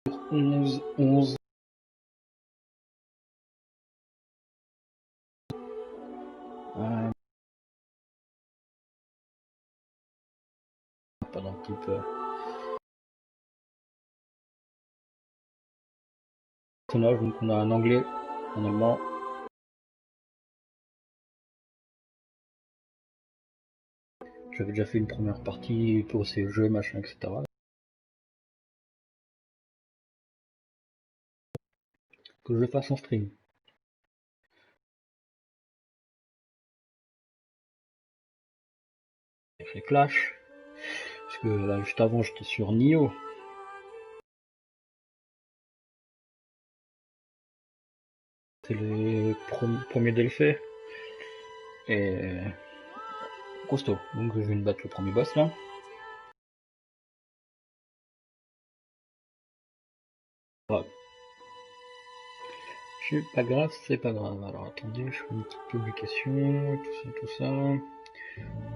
11. Pas d'un type. Personnage, donc on a un anglais, un allemand. J'avais déjà fait une première partie pour ces jeux, machin, etc. Que je le fasse en stream. J'ai fait Clash. Parce que là, juste avant, j'étais sur Nioh. C'est les premiers Delphes. Et costaud. Donc je viens de battre le premier boss là. Ouais. C'est pas grave, c'est pas grave. Alors attendez, je fais une petite publication, tout ça.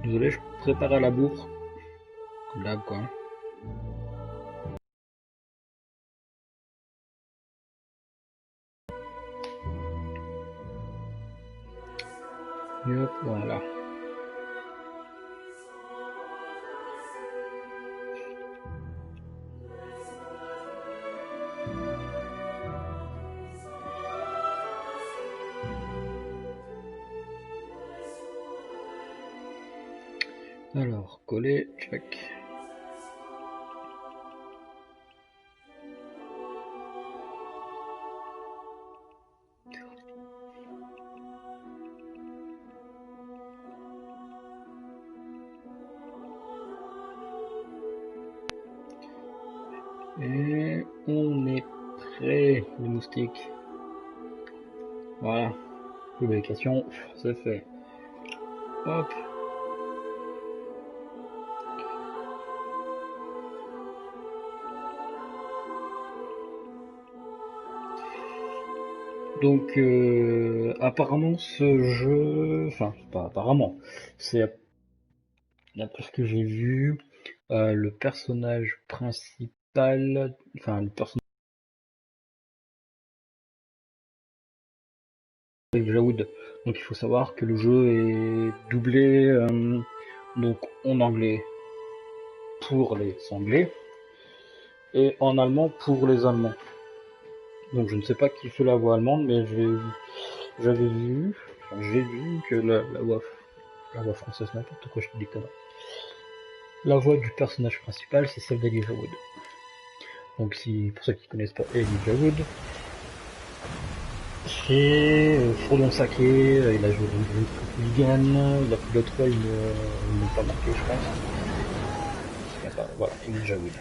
Désolé, je prépare à la bourre. Comme d'hab quoi. Et hop, voilà. Alors, coller, check. Et on est prêt, les moustiques. Voilà. Publication, c'est fait. Hop. Donc apparemment ce jeu, enfin pas apparemment, c'est d'après ce que j'ai vu, le personnage principal, enfin le personnage de Jawood. Donc il faut savoir que le jeu est doublé donc en anglais pour les Anglais et en allemand pour les Allemands. Donc je ne sais pas qui fait la voix allemande, mais j'ai vu que la voix française, n'importe quoi, je te dis que non. La voix du personnage principal, c'est celle d'Elijah Wood. Donc si, pour ceux qui ne connaissent pas Elijah Wood, c'est Frodon Sacré, il a joué dans Ligan, il a fait d'autres rôles, ils n'ont pas marqué, je pense. Voilà, Elijah Wood.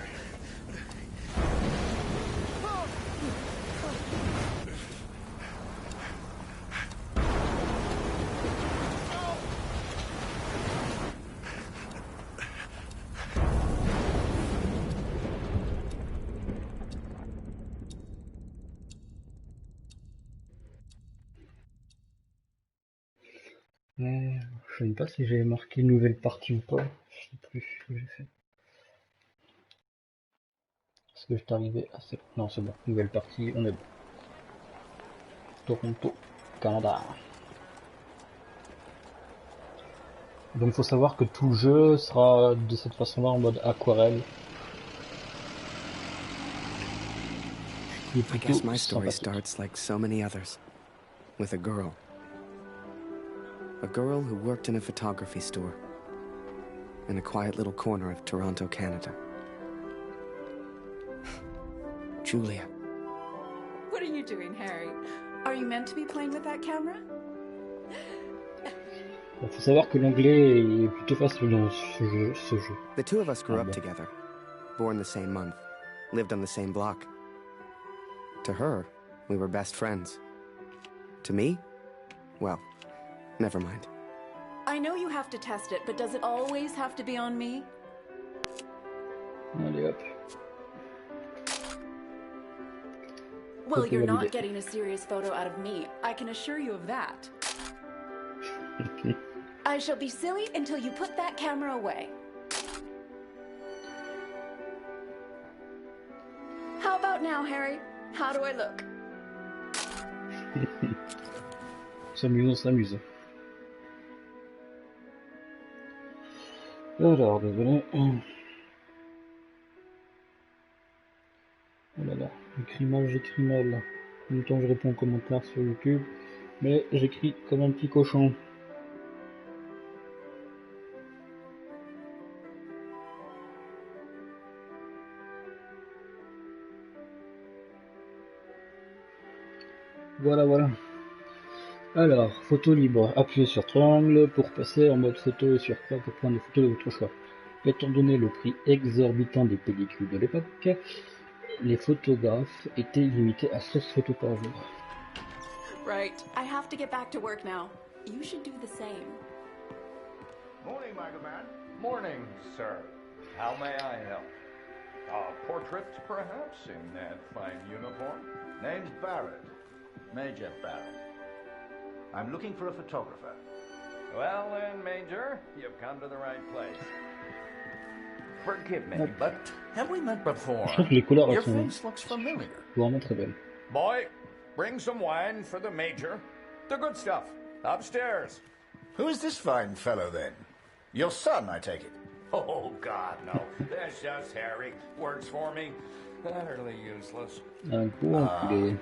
Je ne sais pas si j'ai marqué une nouvelle partie ou pas, je sais plus ce que j'ai fait. Est-ce que j'étais arrivé à cette... Non, c'est bon, nouvelle partie, on est bon. Toronto, Canada. Donc il faut savoir que tout le jeu sera de cette façon-là en mode aquarelle. I guess my story starts like so many others, with a girl. A girl who worked in a photography store, in a quiet little corner of Toronto, Canada. Julia. What are you doing, Harry? Are you meant to be playing with that camera? Il faut savoir que l'anglais est plutôt facile dans ce jeu. The two of us grew up together, born the same month, lived on the same block. To her, we were best friends. To me, well, never mind. I know you have to test it, but does it always have to be on me? Allez hop. Well, you're not getting a serious photo out of me. I can assure you of that. I shall be silly until you put that camera away. How about about now, Harry? How do I look? On s'amuse. Alors, désolé. Oh là là, j'écris mal. En même temps, je réponds aux commentaires sur YouTube, mais j'écris comme un petit cochon. Voilà. Alors, photo libre. Appuyez sur triangle pour passer en mode photo et sur croix pour prendre des photos de votre choix. Étant donné le prix exorbitant des pellicules de l'époque, les photographes étaient limités à 16 photos par jour. Right. I have to get back to work now. You should do the same. Morning, Magaman. Morning, sir. How may I help? Portrait, perhaps, in that fine uniform? Name's Barrett. Major Barrett. I'm looking for a photographer. Well then, Major, you've come to the right place. Forgive me, but have we met before? Je trouve que les couleurs Your sont face looks familiar. vraiment très belles. Boy, bring some wine for the Major. The good stuff. Upstairs. Who is this fine fellow, then? Your son, I take it. Oh, God, no. That's just Harry. Works for me. Utterly useless. Un gros enculé.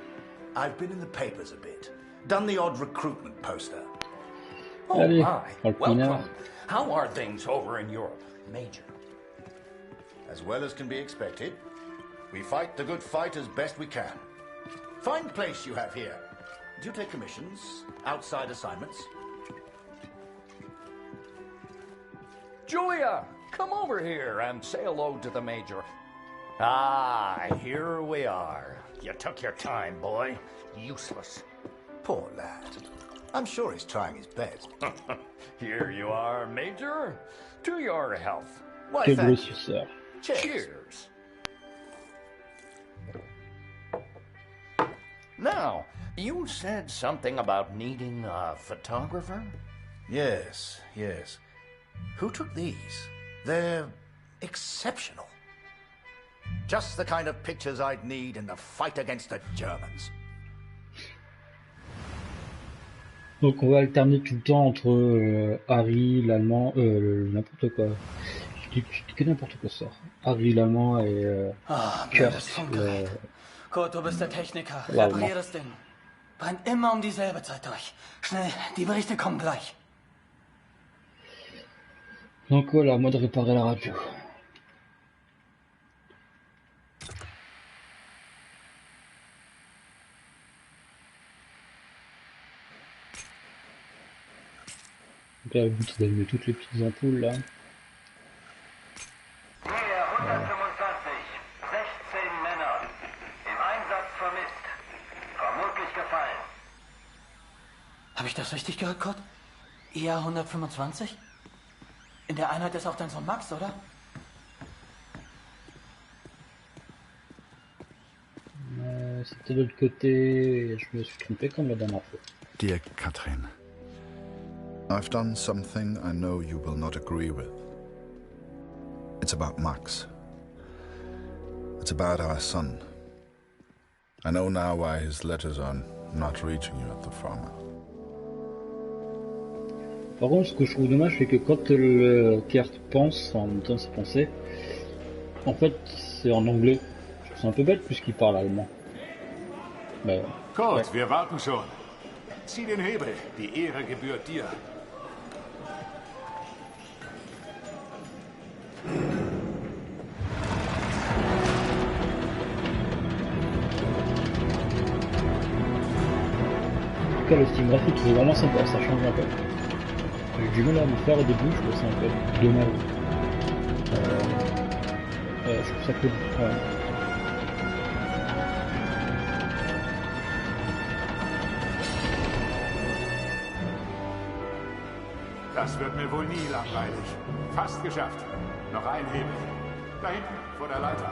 I've been in the papers a bit. Done the odd recruitment poster. Oh, Allez, my. on le pinard. Welcome. How are things over in Europe, Major? As well as can be expected. We fight the good fight as best we can. Fine place you have here. Do you take commissions? Outside assignments? Julia, come over here and say hello to the Major. Ah, here we are. You took your time, boy. Useless. Poor lad. I'm sure he's trying his best. Here you are, Major. To your health. Why, Quel gros thank you. suceur. Cheers. Cheers. Now, you said something about needing a photographer? Yes. Who took these? They're exceptional. Just the kind of pictures I'd need in the fight against the Germans. Donc on va alterner tout le temps entre Harry, l'allemand, n'importe quoi. Je dis que n'importe quoi ça. Harry, l'allemand et Kurt, Kurt, du bist der Techniker. L'allemand. Reparier das Ding. Brennt immer um dieselbe Zeit durch. Schnell, die Berichte kommen gleich. Donc voilà, moi de réparer la radio. Donc là, le but c'est d'allumer toutes les petites ampoules là. Nähe 125, 16 Männer. Im Einsatz vermisst. Vermutlich gefallen. Habe ich das richtig gehört, Kurt? Eher 125? In der Einheit ist auch dein Sohn Max, oder? C'était de l'autre côté, je me suis trompé comme la dernière fois. Dear Catherine, I've done something I know you will not agree with. It's about Max. It's about our son. I know now why his letters are not reaching you at the farm. Par contre, ce que je trouve dommage, c'est que quand le Kurt pense, en même temps ses pensées, en fait, c'est en anglais. Je trouve ça un peu bête puisqu'il parle allemand. Mais, Kurt, ouais. wir warten schon. Zieh den Hebel. Die Ehre gebührt dir. En tout cas, le style graphique c'est vraiment sympa, ça change un peu. J'ai eu du mal à me faire au début, je trouve ça un peu dommage. Je trouve ça cool. Ouais. Das wird mir wohl nie langweilig. Fast geschafft. Noch ein Hebel. Da hinten, vor der Leiter.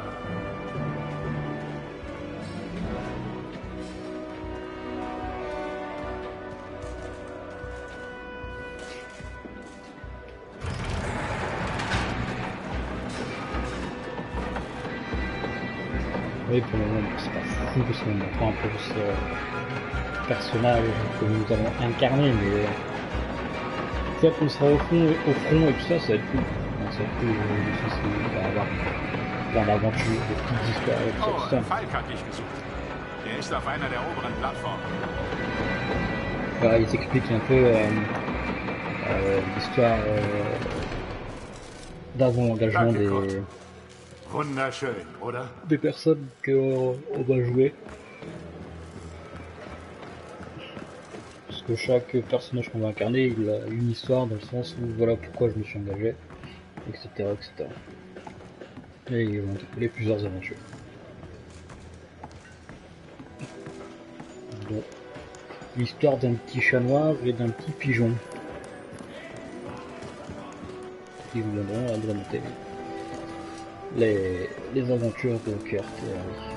Oui, pour le moment, c'est pas fou parce qu'on apprend un peu ce personnage que nous allons incarner, mais une fois qu'on sera au front et tout ça, ça va être cool. Donc, ça va être cool, il va y avoir plein d'aventures, des petites histoires et tout Oh, ça. Falk hat dich gesucht. Er ist auf einer der oberen Plattformen. Voilà, il s'explique un peu l'histoire d'avant l'engagement Danke, Kurt. Wunderschön, oder? des personnes qu'on va jouer. Parce que chaque personnage qu'on va incarner, il a une histoire dans le sens où voilà pourquoi je me suis engagé, etc. etc. Et ils vont découler plusieurs aventures. Donc, l'histoire d'un petit chat noir et d'un petit pigeon qui viendront agrémenter les aventures de Kurt et Harry.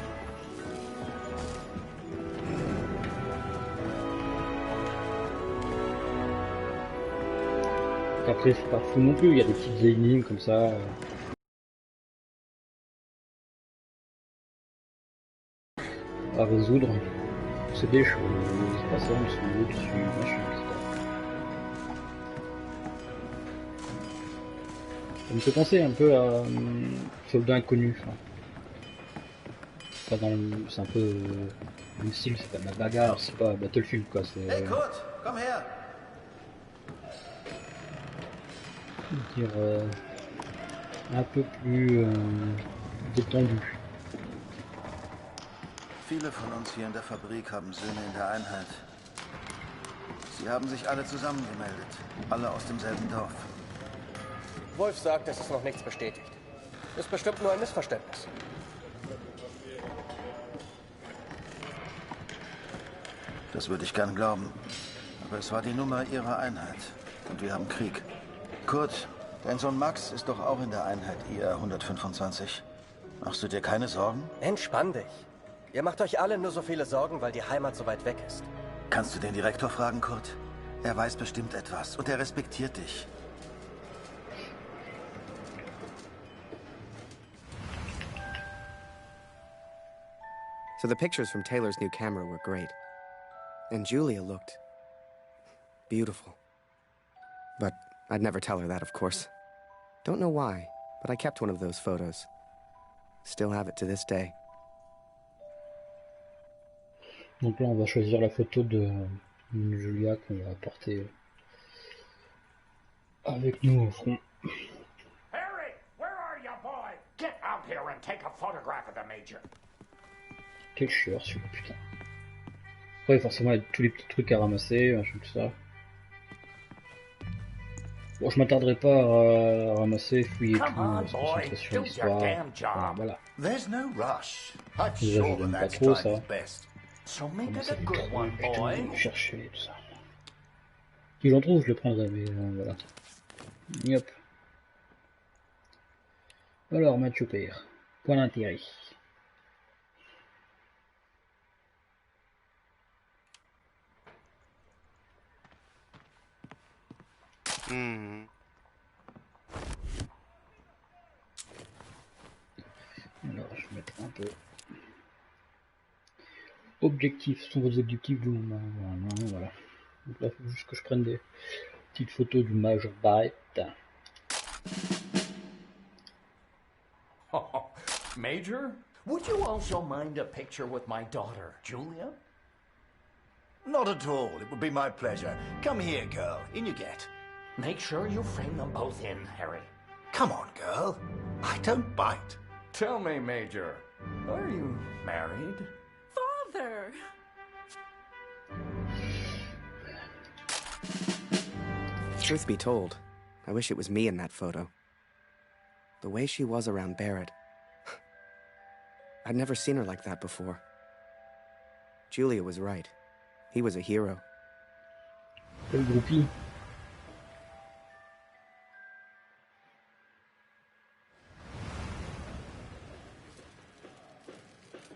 Après c'est pas fou non plus, il y a des petites énigmes comme ça. À résoudre. C'est des choses, il se passe en dessous, au-dessus, machin, etc. Ça me fait penser un peu à Soldat Inconnu. Enfin, pas dans le... C'est un peu le style, c'est pas de la bagarre, c'est pas Battlefield quoi. C'est Hey Kurt, komm her! dire un peu plus détendu. Viele von uns hier in der Fabrik haben Söhne in der Einheit. Sie haben sich alle zusammengemeldet, alle aus demselben Dorf. Wolf sagt, es ist noch nichts bestätigt. Ist bestimmt nur ein Missverständnis. Das würde ich gern glauben. Aber es war die Nummer ihrer Einheit. Und wir haben Krieg. Kurt, dein Sohn Max ist doch auch in der Einheit IR 125. Machst du dir keine Sorgen? Entspann dich. Ihr macht euch alle nur so viele Sorgen, weil die Heimat so weit weg ist. Kannst du den Direktor fragen, Kurt? Er weiß bestimmt etwas und er respektiert dich. So the pictures from Taylor's new camera were great. And Julia looked beautiful. But I'd never tell her that, of course. Don't know why, but I kept one of those photos. Still have it to this day. Donc là, on va choisir la photo de Julia qu'on va porter avec nous au front. Harry, where are you, boy? Get out here and take a photograph of the Major. Quel chieur celui-là, putain. Ouais, forcément, il y a tous les petits trucs à ramasser, machin, tout ça. Bon, je m'attarderai pas à ramasser, fouiller tout, se concentrer sur l'histoire. Voilà. There's no rush. I'm Déjà, je sure l'aime that pas that's trop, time ça. is best. So make Comment it ça a fait good trop, one, boy. putain, chercher, tout ça. Si j'en trouve, je le prendrai, mais voilà. Yop. Alors, match au pair. Point d'intérêt. Alors, je vais mettre un peu. Objectifs, ce sont vos objectifs du moment. Voilà. Donc là, il faut juste que je prenne des petites photos du Major Bite. Oh, Major, would you also mind a picture with my daughter, Julia? Not at all. It would be my pleasure. Come here, girl. In you get. Make sure you frame them both in, Harry. Come on, girl. I don't bite. Tell me, Major, are you married? Father! Truth be told, I wish it was me in that photo. The way she was around Barrett. I'd never seen her like that before. Julia was right. He was a hero. Le groupie.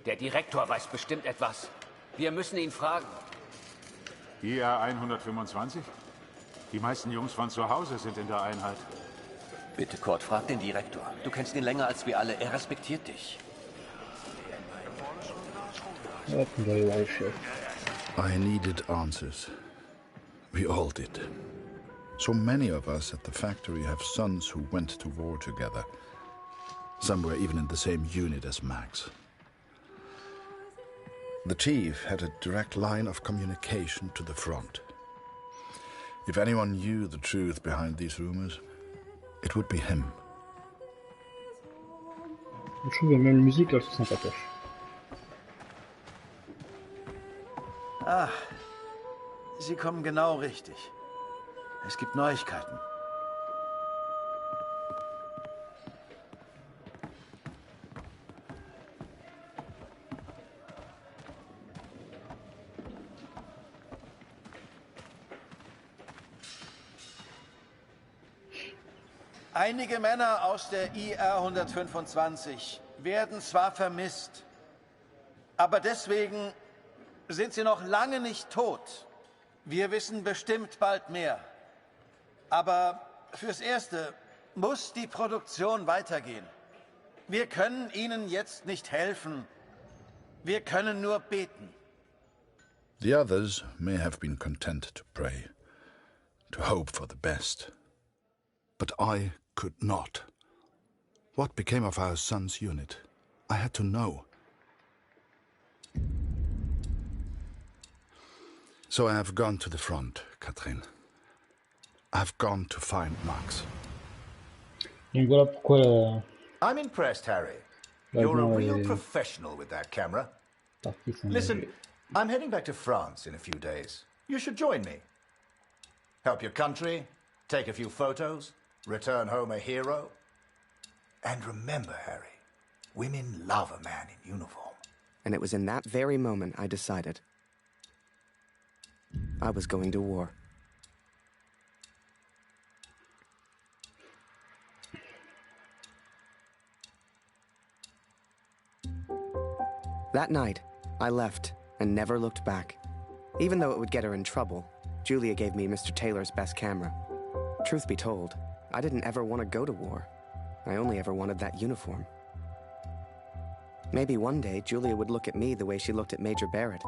Der Direktor weiß bestimmt etwas. Wir müssen ihn fragen. IR 125? Die meisten Jungs von zu Hause sind in der Einheit. Bitte, Kurt, frag den Direktor. Du kennst ihn länger als wir alle. Er respektiert dich. Hop, on va aller voir le chef. I needed answers. We all did. So many of us at the factory have sons who went to war together. Some were even in the same unit as Max. The chief had a direct line of communication to the front. If anyone knew the truth behind these rumors, it would be him. Je trouve même la musique, elle se sympathique. Ah, Sie kommen genau richtig. Es gibt Neuigkeiten. Einige Männer aus der IR 125 werden zwar vermisst, aber deswegen sind sie noch lange nicht tot. Wir wissen bestimmt bald mehr. Aber fürs Erste muss die Produktion weitergehen. Wir können Ihnen jetzt nicht helfen. Wir können nur beten. The others may have been content to pray, to hope for the best. But I could not. What became of our son's unit? I had to know. So I have gone to the front, Catherine. I have gone to find Max. Donc voilà pourquoi I'm impressed, Harry. la You're a blanc real est professional with that camera. parti s'engager. Listen, I'm heading back to France in a few days. You should join me. Help your country, take a few photos, return home a hero. And remember, Harry, women love a man in uniform. And it was in that very moment I decided I was going to war. That night, I left and never looked back. Even though it would get her in trouble, Julia gave me Mr. Taylor's best camera. Truth be told, I didn't ever want to go to war. I only ever wanted that uniform. Maybe one day Julia would look at me the way she looked at Major Barrett.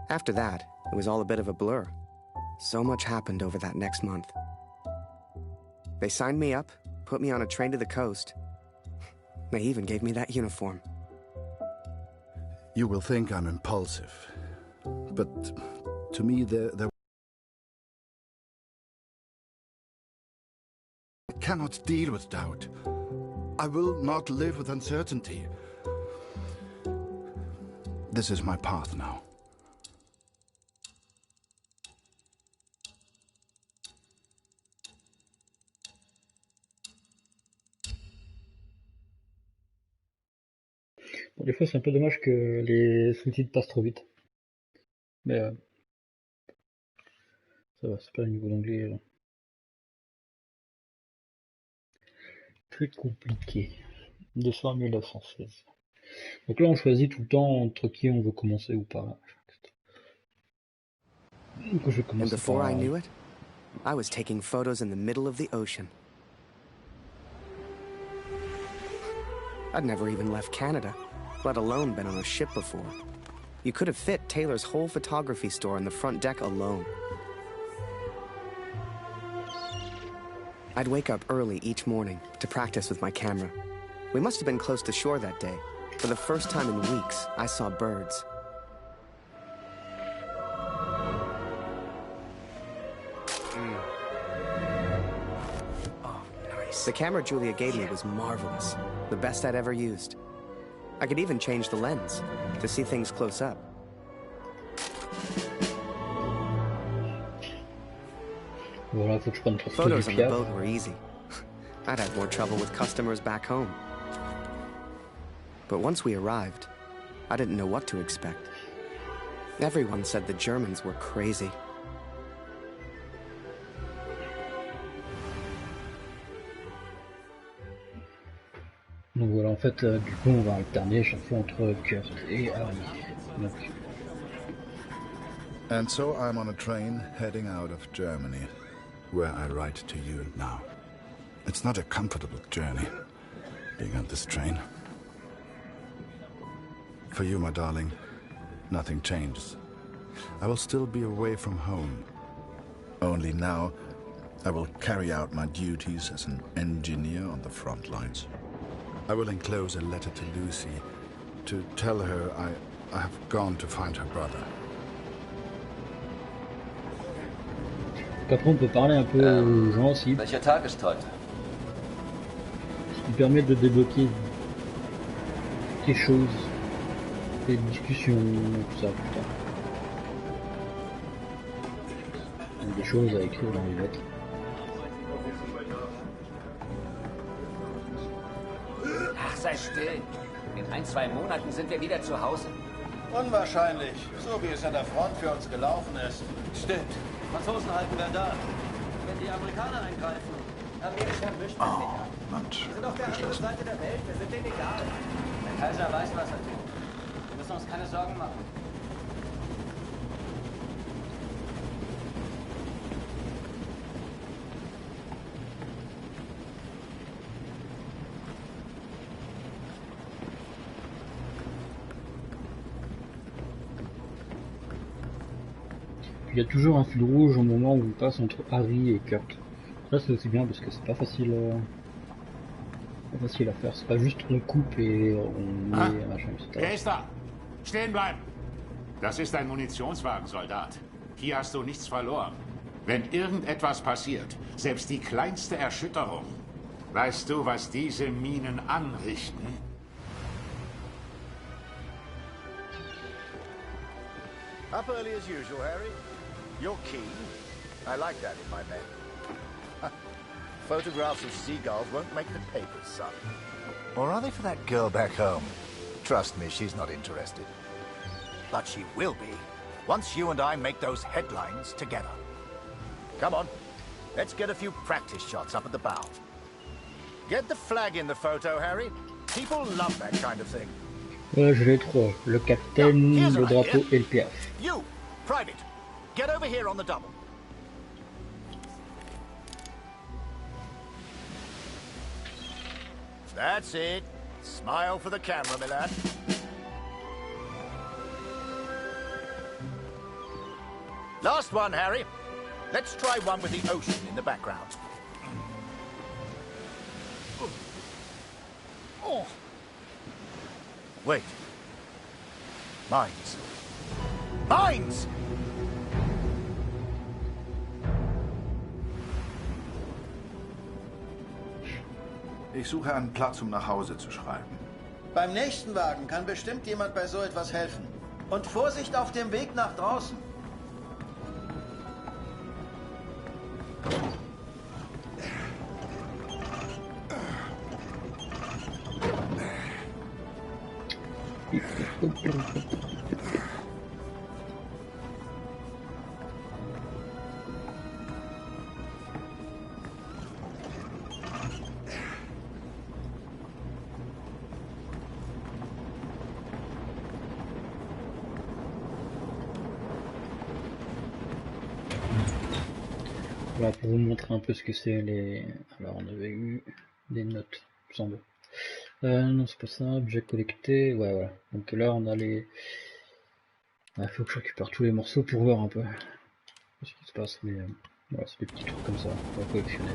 After that, it was all a bit of a blur. So much happened over that next month. They signed me up, put me on a train to the coast. They even gave me that uniform. You will think I'm impulsive, but to me there I cannot deal with doubt. I will not live with uncertainty. This is my path now. Bon, des fois, c'est un peu dommage que les sous-titres passent trop vite. Mais ça va, c'est pas le niveau d'anglais très compliqué. 200 1916. Donc là, on choisit tout le temps entre qui on veut commencer ou pas. Donc, je vais And commencer before par... I knew it, I was taking photos in the middle of the ocean. I'd never even left Canada, let alone been on a ship before. You could have fit Taylor's whole photography store on the front deck alone. I'd wake up early each morning to practice with my camera. We must have been close to shore that day. For the first time in weeks, I saw birds. Oh, nice. The camera Julia gave me was marvelous, the best I'd ever used. I could even change the lens to see things close up. Voilà, faut que je prenne trop Photos du on the piaf. boat were easy. I'd have more trouble with customers back home. But once we arrived, I didn't know what to expect. Everyone said the Germans were crazy. Donc voilà, en fait, du coup, on va alterner chaque fois entre Kurt et Harry. Donc, And so I'm on a train heading out of Germany, where I write to you now. It's not a comfortable journey, being on this train. For you, my darling, nothing changes. I will still be away from home. Only now, I will carry out my duties as an engineer on the front lines. I will enclose a letter to Lucy to tell her I have gone to find her brother. Après, on peut parler un peu aux gens aussi. Welcher Tag ist heute? Ce qui permet de débloquer des choses, des discussions, tout ça, tout ça. Donc, des choses à écrire dans les lettres. Ach, sei still. In 1-2 Monaten sind wir wieder zu Hause. Unwahrscheinlich, so wie es an der Front für uns gelaufen ist. Stimmt. Franzosen halten Verdun. Wenn die Amerikaner eingreifen, Amerika mischt mit sich ab. Wir sind auf der anderen Seite der Welt, wir sind denen egal. Der Kaiser weiß, was er tut. Wir müssen uns keine Sorgen machen. Il y a toujours un fil rouge au moment où on passe entre Harry et Kurt. Ça c'est aussi bien parce que c'est pas facile, à faire. C'est pas juste on coupe et on met machin, etc. Wer ist da? Stehen bleiben! Das ist ein Munitionswagen, Soldat. Hier hast du nichts verloren. Wenn irgendetwas passiert, selbst die kleinste Erschütterung, weißt du, was diese Minen anrichten? Up early as usual, Harry. You're keen. I like that in my men. Photographs of seagulls won't make the papers, son. Or are they for that girl back home? Trust me, she's not interested. But she will be, once you and I make those headlines together. Come on, let's get a few practice shots up at the bow. Get the flag in the photo, Harry. People love that kind of thing. Voilà, je l'ai trois. Le capitaine, le drapeau et le piaf. You, Private, get over here on the double. That's it. Smile for the camera, my lad. Last one, Harry. Let's try one with the ocean in the background. Oh. Wait. Mines. Mines! Ich suche einen Platz, um nach Hause zu schreiben. Beim nächsten Wagen kann bestimmt jemand bei so etwas helfen. Und Vorsicht auf dem Weg nach draußen. Voilà, pour vous montrer un peu ce que c'est les... Alors on avait eu des notes, il me semble. Non c'est pas ça, objet collecté, ouais voilà. Donc là on a les... Il faut que je récupère tous les morceaux pour voir un peu ce qui se passe, mais voilà, c'est des petits trucs comme ça, pour collectionner.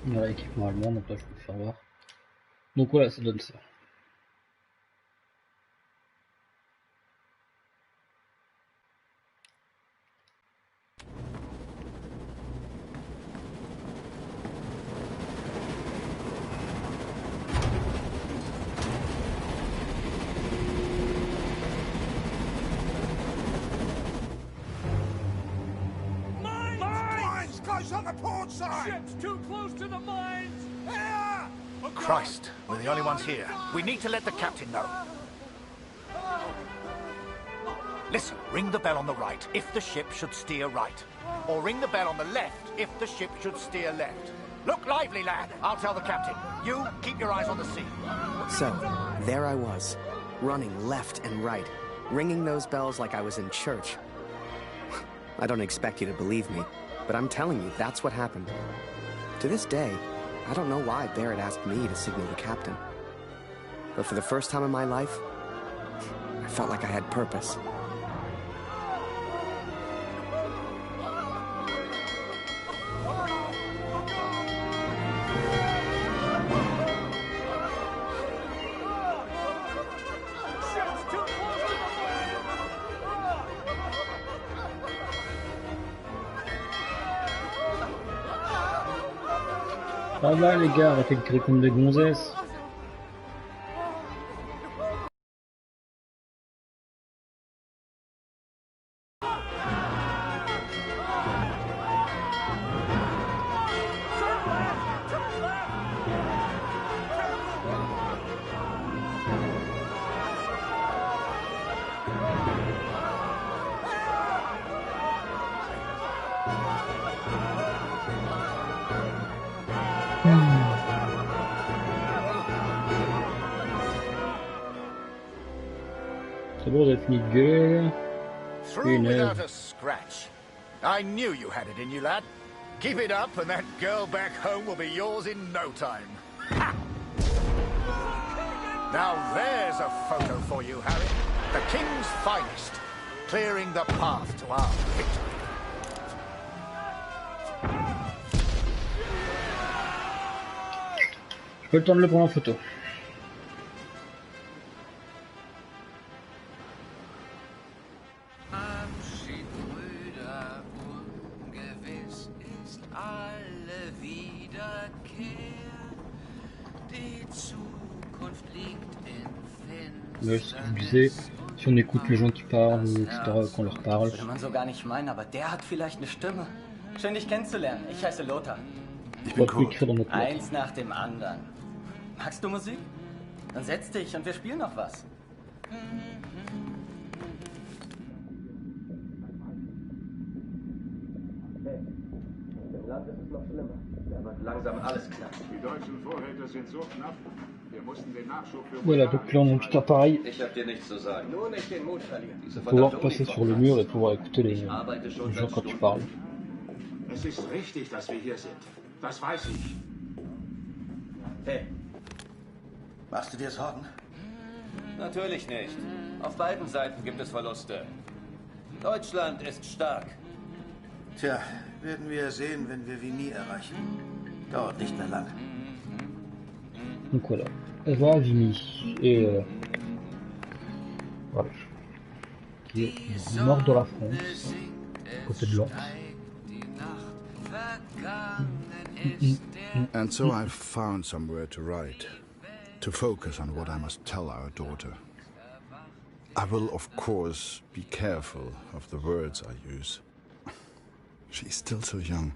Voilà, équipement allemand, donc là je peux le faire voir. Donc voilà, ça donne ça. on the port side! Ship's too close to the mines! Ah! Christ, we're the only ones here. We need to let the captain know. Listen, ring the bell on the right if the ship should steer right. Or ring the bell on the left if the ship should steer left. Look lively, lad. I'll tell the captain. You, keep your eyes on the sea. So, there I was, running left and right, ringing those bells like I was in church. I don't expect you to believe me, but I'm telling you, that's what happened. To this day, I don't know why Barrett asked me to signal the captain. But for the first time in my life, I felt like I had purpose. Ça va les gars, arrêtez de crier comme des gonzesses. C'est bon, vous avez fini de gueuler. Through without a scratch. I knew you had it in you, lad. Keep it up and that girl back home will be yours in no time. Ha! Now there's a photo for you, Harry. The King's finest, clearing the path to our victory. Je peux le temps de le prendre en photo. Mais ce que je disais, si on écoute les gens qui parlent, etc., qu'on leur parle. Würde man so gar nicht meinen, aber der hat vielleicht eine Stimme. Schön, dich kennenzulernen. Ich heiße Lothar. Ich bin cool. Eins nach dem anderen. Magst du Musik? Dann setz dich und wir spielen noch was. Im Land ist es noch schlimmer. Da wird langsam alles knapp. Die deutschen Vorräte sind so knapp. Wir mussten den Nachschub für... Voilà, donc là on a un petit appareil. Ich hab dir nichts zu sagen. Nur nicht den Mut verlieren. Pouvoir passer sur le mur et pouvoir écouter les gens quand tu parles. Es ist richtig, dass wir hier sind. Das weiß ich. Hey. Machst du dir Sorgen? Natürlich nicht. Auf beiden Seiten gibt es Verluste. Deutschland ist stark. Tja, werden wir sehen, wenn wir Vimy erreichen. Dauert nicht mehr lang. Donc voilà, elle va à Vimy et voilà, qui est au nord de la France, côté de Lens. And so I've found somewhere to write, to focus on what I must tell our daughter. I will, of course, be careful of the words I use. She's still so young.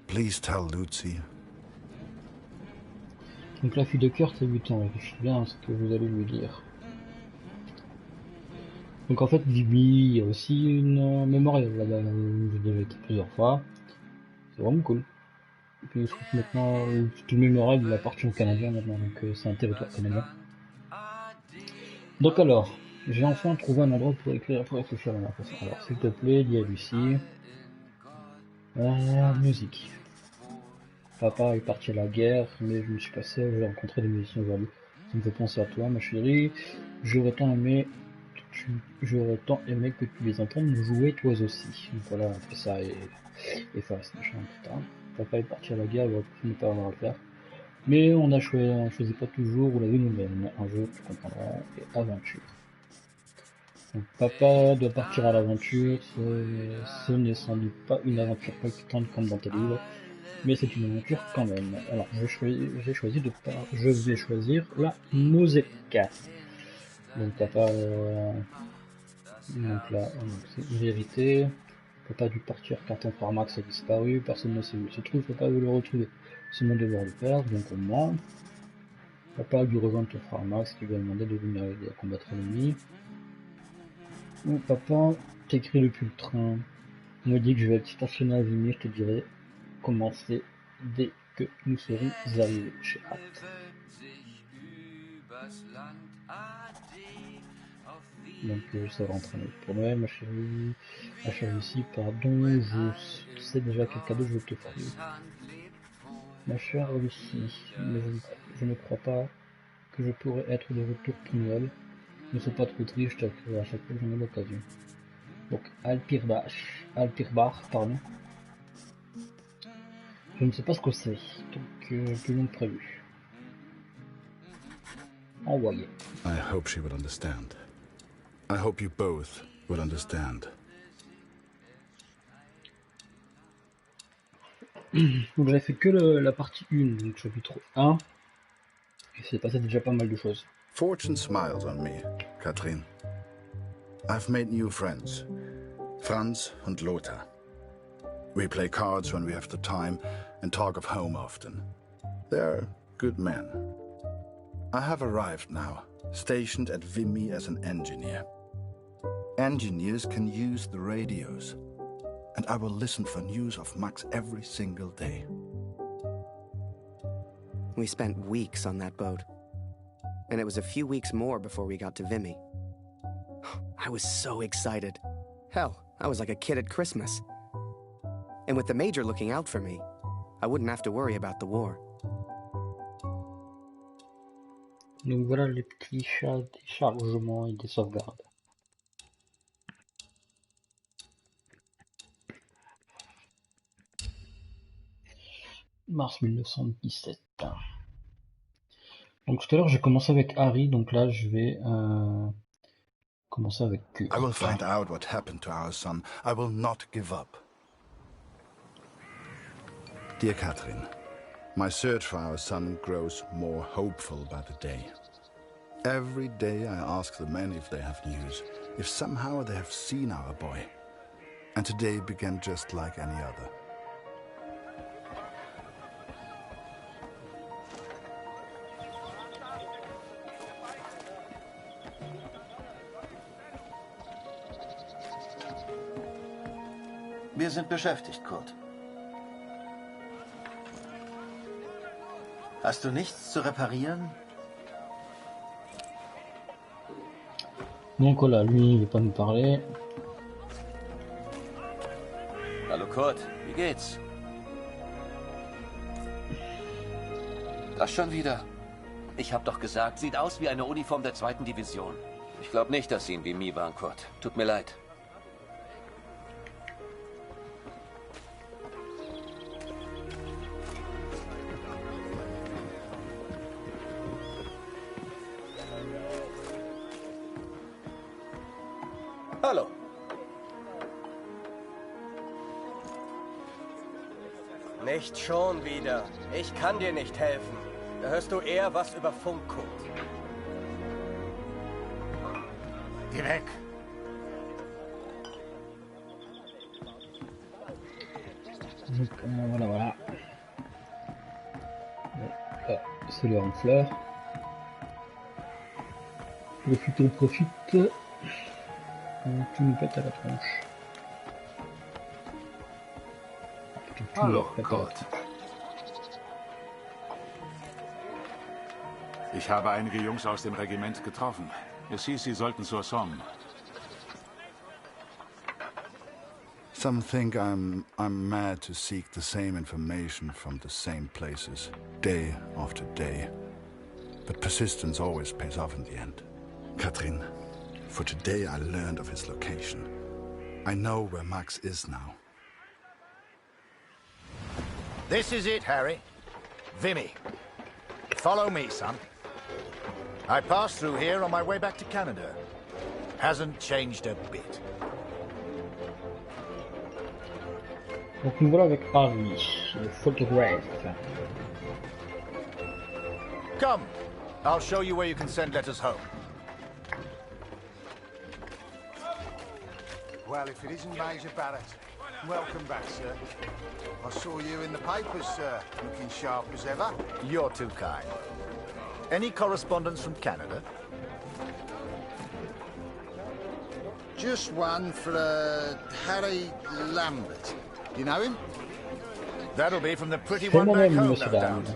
Please tell Lucy. Donc la fille de cœur, c'est 8 ans, réfléchissez bien à ce que vous allez lui dire. Donc en fait, Vimy, il y a aussi une mémorial là-bas, j'ai déjà été plusieurs fois. C'est vraiment cool. Et puis je trouve que maintenant, tout le mémorial il appartient aux Canadiens maintenant, donc c'est un territoire canadien. Donc alors, j'ai enfin trouvé un endroit pour écrire, pour réfléchir à ma façon. Alors s'il te plaît, dis à Lucie. Musique. Papa est parti à la guerre, mais je me suis passé, j'ai rencontré des musiciens aujourd'hui. Ça me fait penser à toi, ma chérie. J'aurais tant aimé que tu les entendes jouer toi aussi. Donc voilà, on fait ça et efface, machin, etc. Papa est parti à la guerre, il aurait pu ne pas avoir à le faire. Mais on choisit pas toujours la vie nous-mêmes. Un jeu, tu comprendras, et aventure. Donc papa doit partir à l'aventure, ce n'est sans doute pas une aventure palpitante comme dans tes livres, mais c'est une aventure quand même. Alors je vais choisir la musique. Donc papa, donc là c'est vérité, T'as pas dû partir car ton frère Max a disparu, personne ne sait où il se trouve, faut pas le retrouver. C'est mon devoir de perdre, donc on ment. Papa a dû rejoindre ton frère Max qui lui a demandé de venir aider à combattre l'ennemi. Oh, papa, t'écris depuis le train. On me dit que je vais être stationné à Vimy, je te dirai comment c'est dès que nous serons arrivés. J'ai hâte. Donc ça va entraîner pour Noël, ma chérie. Ma chérie ici, pardon, je sais déjà quel cadeau je vais t'offrir. Ma chère Lucie, mais je ne crois pas que je pourrais être de retour pour Noël. Ne sois pas trop triste, je t'écrirai à chaque fois que j'en ai l'occasion. Donc, Alpirbach, pardon. Je ne sais pas ce que c'est, donc plus long que prévu. Envoyé. I hope she will understand. I hope you both will understand. Donc j'avais fait que la partie 1, donc chapitre 1. Et c'est passé déjà pas mal de choses. Fortune smiles on me, Catherine. I've made new friends. Franz and Lothar. We play cards when we have the time and talk of home often. They're good men. I have arrived now, stationed at Vimy as an engineer. Engineers can use the radios, and I will listen for news of Max every single day. We spent weeks on that boat, and it was a few weeks more before we got to Vimy. I was so excited. Hell, I was like a kid at Christmas. And with the Major looking out for me, I wouldn't have to worry about the war. Donc voilà les petits chargements et des sauvegardes. Mars 1917. Donc tout à l'heure j'ai commencé avec Harry, donc là je vais commencer avec Q. I will find out what happened to our son. I will not give up. Dear Catherine, my search for our son grows more hopeful by the day. Every day I ask the men if they have news, if somehow they have seen our boy. And today began just like any other. Wir sind beschäftigt, Kurt. Hast du nichts zu reparieren? Donc voilà, lui il veut pas nous parler. Hallo Kurt, wie geht's? Das schon wieder? Ich hab doch gesagt, sieht aus wie eine Uniform der 2. Division. Ich glaube nicht, dass sie in Vimy waren, Kurt. Tut mir leid. Hallo. Nicht schon wieder. Ich kann dir nicht helfen. Da hörst du eher was über Funk, Kurt. Geh weg. Donc voilà. C'est le renfleur. On profite. Tu nous pètes à la tronche. Hallo, Kurt. Ich habe einige Jungs aus dem Regiment getroffen. Es hieß, sie sollten zur Somme. Some think I'm mad to seek the same information from the same places, day after day. But persistence always pays off in the end. Catherine, for today I learned of his location. I know where Max is now. This is it, Harry. Vimy. Follow me, son. I passed through here on my way back to Canada. Hasn't changed a bit. Donc nous voilà avec Harry, le photographe. Come, I'll show you where you can send letters home. Well, if it isn't Major Barrett. Welcome back, sir. I saw you in the papers, sir. Looking sharp as ever. You're too kind. Any correspondence from Canada? Just one for Harry Lambert. You know him? That'll be from the pretty C'est one back moi-même, home, monsieur no Dame. doubt.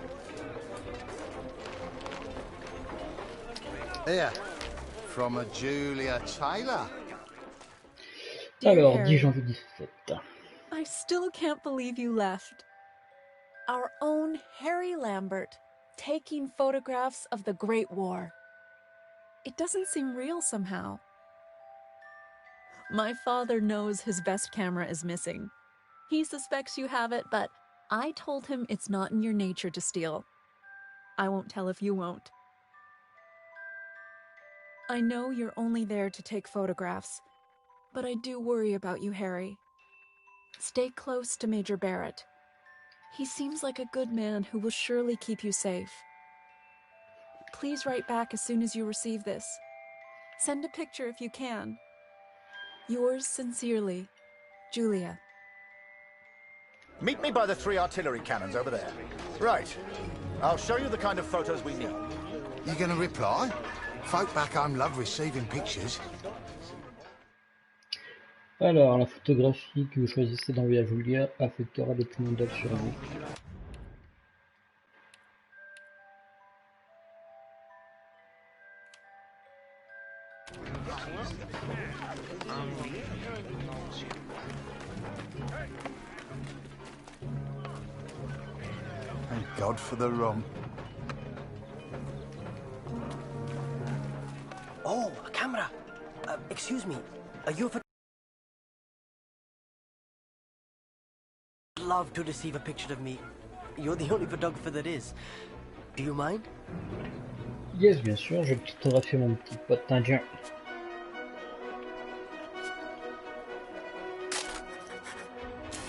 Here. From a Julia Taylor. Alors, Dear 10 Harry, janvier 17. I still can't believe you left. Our own Harry Lambert, taking photographs of the Great War. It doesn't seem real somehow. My father knows his best camera is missing. He suspects you have it, but I told him it's not in your nature to steal. I won't tell if you won't. I know you're only there to take photographs, but I do worry about you, Harry. Stay close to Major Barrett. He seems like a good man who will surely keep you safe. Please write back as soon as you receive this. Send a picture if you can. Yours sincerely, Julia. Meet me by the 3 artillery cannons over there. Right. I'll show you the kind of photos we need. You gonna reply? Folk back home love receiving pictures. Alors, la photographie que vous choisissez d'envoyer à Julia affectera les points d'œuvre sur vous. Thank God for the rum. Oh, a camera. Excuse me. Are you a love to receive a picture of me. You're the only photographer there is. Do you mind? Yes, bien sûr, je vais photographier mon petit pote indien.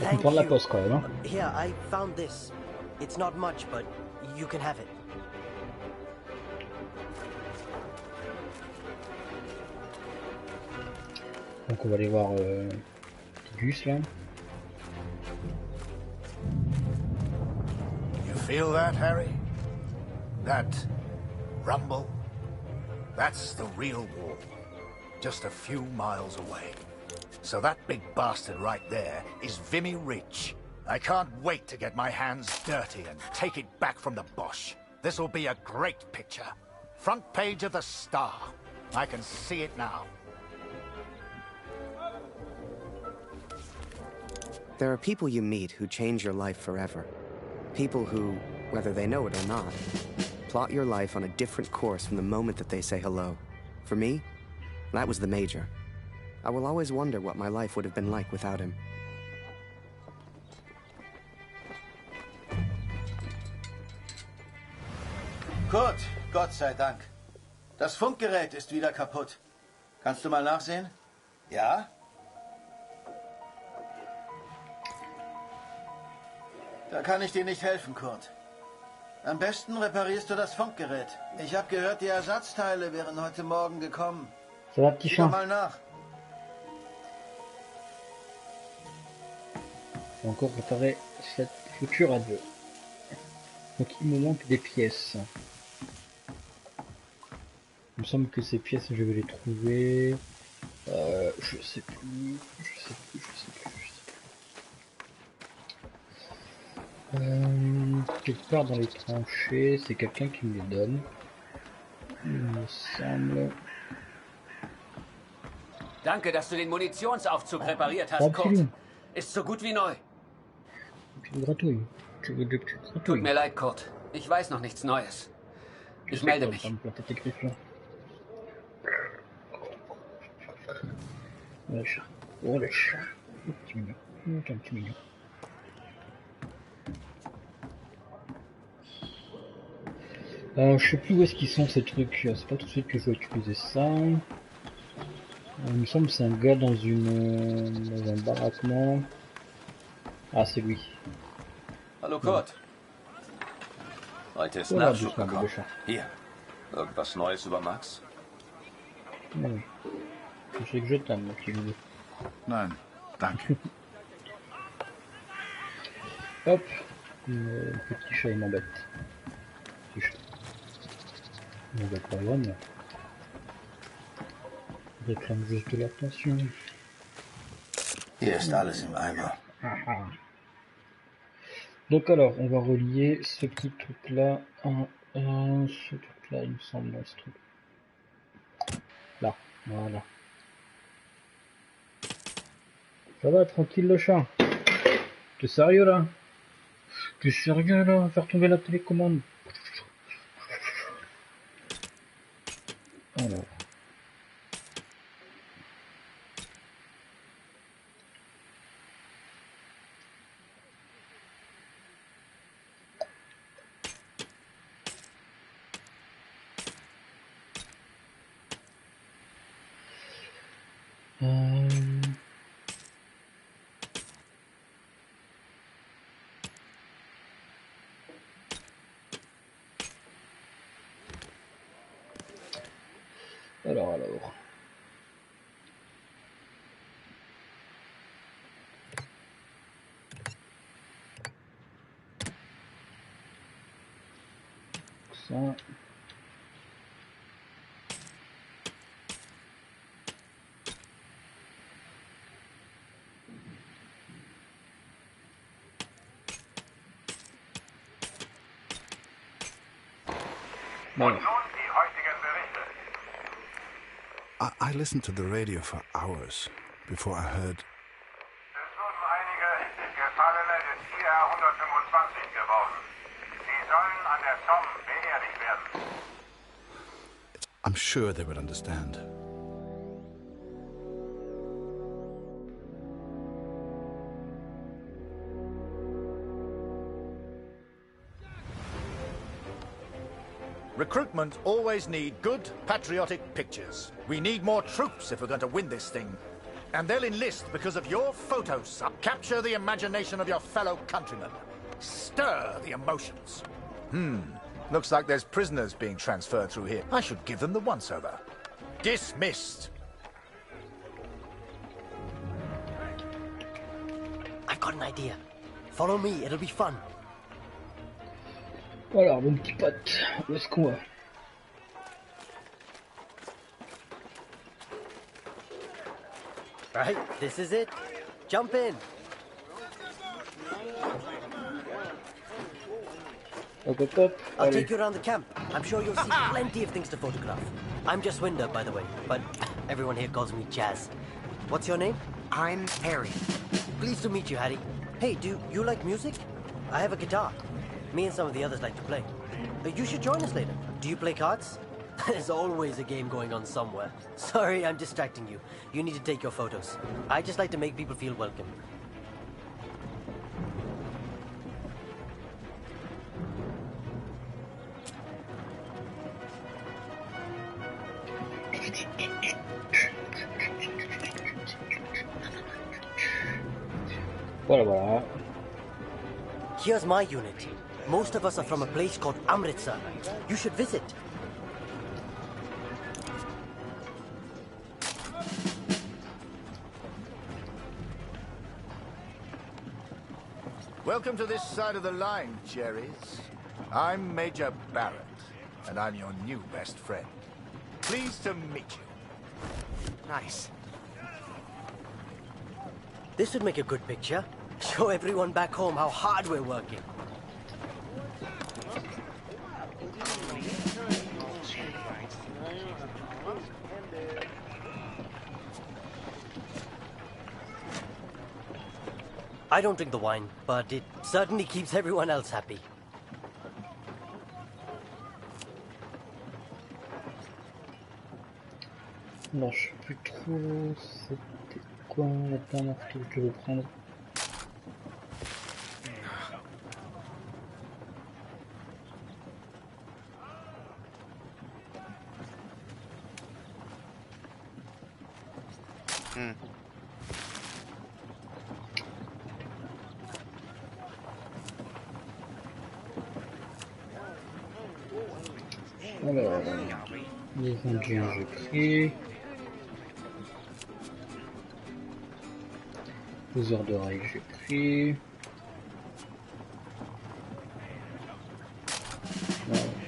On peut prendre la pause quand même, hein. Here, I found this. It's not much, but you can have it. Donc on va aller voir Gus là. You feel that, Harry? That rumble? That's the real war. Just a few miles away. So that big bastard right there is Vimy Ridge. I can't wait to get my hands dirty and take it back from the Boche. This'll be a great picture. Front page of the Star. I can see it now. There are people you meet who change your life forever. People who, whether they know it or not, plot your life on a different course from the moment that they say hello. For me, that was the Major. I will always wonder what my life would have been like without him. Kurt, Gott sei Dank. Das Funkgerät ist wieder kaputt. Kannst du mal nachsehen? Ja? Da kann ich dir nicht helfen, Kurt. Am besten reparierst du das Funkgerät. Ich habe gehört, die Ersatzteile wären heute Morgen gekommen. Ça va, petit Sieh chat? doch mal nach. Faut encore réparer cette future à deux. Donc il me manque des pièces. Il me semble que ces pièces je vais les trouver. Je sais plus. Quelque part dans les tranchées, c'est quelqu'un qui me les donne. Il me semble. Danke, dass du den Munitionsaufzug repariert hast, Kurt. Ist so gut wie neu. Tut mir leid, Kurt. Ich weiß noch nichts Neues. Ich melde mich. Oh le chat. Un petit mignon. Je sais plus où est-ce qu'ils sont ces trucs. C'est pas tout de suite que je vais utiliser ça. Il me semble que c'est un gars dans un baraquement. Ah, c'est lui. Hallo Kurt. Heute ist Voilà, Nachschub doucement, gekommen. bébé chat. Hier. Irgendwas Neues über Max? Oui. Je sais que je t'aime, mon petit loup. Nein, danke. Hop, petit chat il m'embête. Petit chat. Il m'embête pas vraiment. Il réclame juste de l'attention. Hier ist alles im Eimer. Ah. Donc alors, on va relier ce petit truc là à ce truc là, il me semble, dans ce truc. Là, voilà. Ça va, tranquille le chat. T'es sérieux là? T'es sérieux là? Faire tomber la télécommande. Alors. Alors. Ça. Voilà. I listened to the radio for hours before I heard. Es wurden einige Gefallene des IR 125 geworfen. Sie sollen an der Somme beerdigt werden. I'm sure they would understand. Recruitment always need good, patriotic pictures. We need more troops if we're going to win this thing. And they'll enlist because of your photos. Capture the imagination of your fellow countrymen. Stir the emotions. Looks like there's prisoners being transferred through here. I should give them the once-over. Dismissed. I've got an idea. Follow me, it'll be fun. Voilà, mon petit pote, où est-ce qu'on va? Right, this is it. Jump in. Hop. I'll take you around the camp. I'm sure you'll see plenty of things to photograph. I'm just Winder, by the way, but everyone here calls me Jazz. What's your name? I'm Harry. Pleased to meet you, Harry. Hey, do you like music? I have a guitar. Me and some of the others like to play. You should join us later. Do you play cards? There's always a game going on somewhere. Sorry, I'm distracting you. You need to take your photos. I just like to make people feel welcome. Voilà. Here's my unit. Most of us are from a place called Amritsar. You should visit. Welcome to this side of the line, Cherries. I'm Major Barrett, and I'm your new best friend. Pleased to meet you. Nice. This would make a good picture. Show everyone back home how hard we're working. I don't drink the wine, but it certainly keeps everyone else happy. Non, je sais plus trop. C'était quoi la dernière photo que je veux prendre? Alors, les Indiens, j'ai pris. Les heures d'oreille, j'ai pris.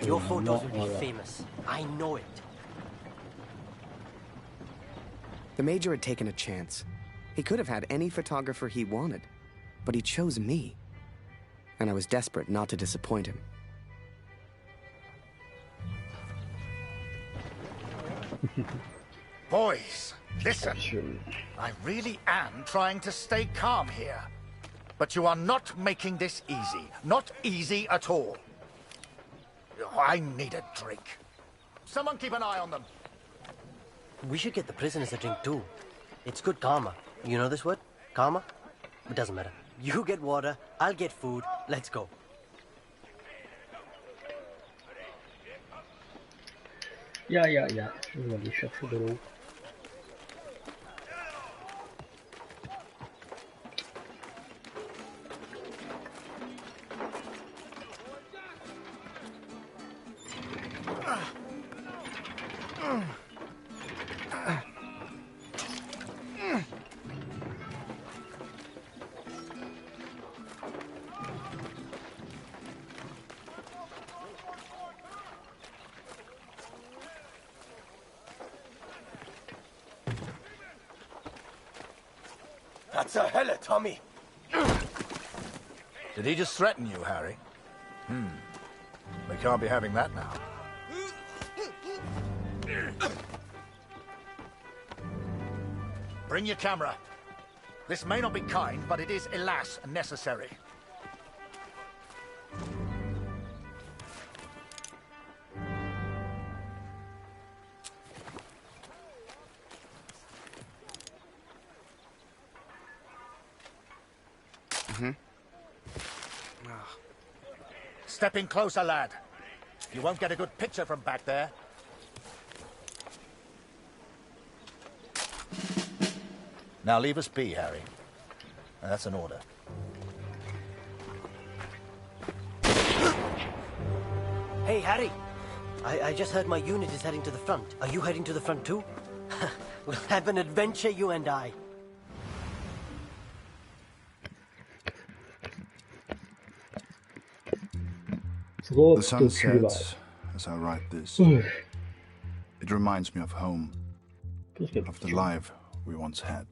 Your photos will be famous. I know it. The Major had taken a chance. He could have had any photographer he wanted, but he chose me. And I was desperate not to disappoint him. Boys, listen. I really am trying to stay calm here. But you are not making this easy. Not easy at all. I need a drink. Someone keep an eye on them. We should get the prisoners a drink too. It's good karma. You know this word? Karma? It doesn't matter. You get water, I'll get food. Let's go. Ya. Je vais aller chercher de l'eau. That's a hella, Tommy. Did he just threaten you, Harry? We can't be having that now. Bring your camera. This may not be kind, but it is, alas, necessary. Step in closer, lad. You won't get a good picture from back there. Now leave us be, Harry. And that's an order. Hey, Harry. I just heard my unit is heading to the front. Are you heading to the front too? We'll have an adventure, you and I. The sun sets as I write this. It reminds me of home, of the life we once had.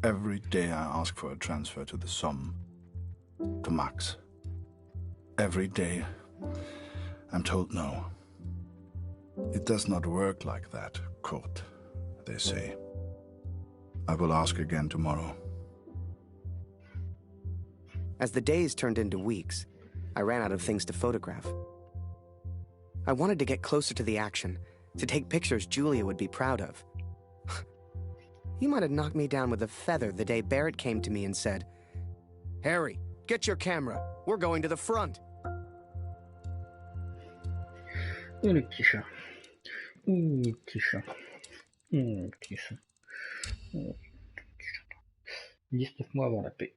Every day I ask for a transfer to the Somme, to Max. Every day I'm told no. It does not work like that, Kurt, they say. I will ask again tomorrow. As the days turned into weeks, I ran out of things to photograph. I wanted to get closer to the action, to take pictures Julia would be proud of. You might have knocked me down with a feather the day Barrett came to me and said, "Harry, get your camera. We're going to the front." Oh, le petit chat. Oh, le petit chat. Oh, le petit chat. Oh, le petit chat. 19 mois avant la paix.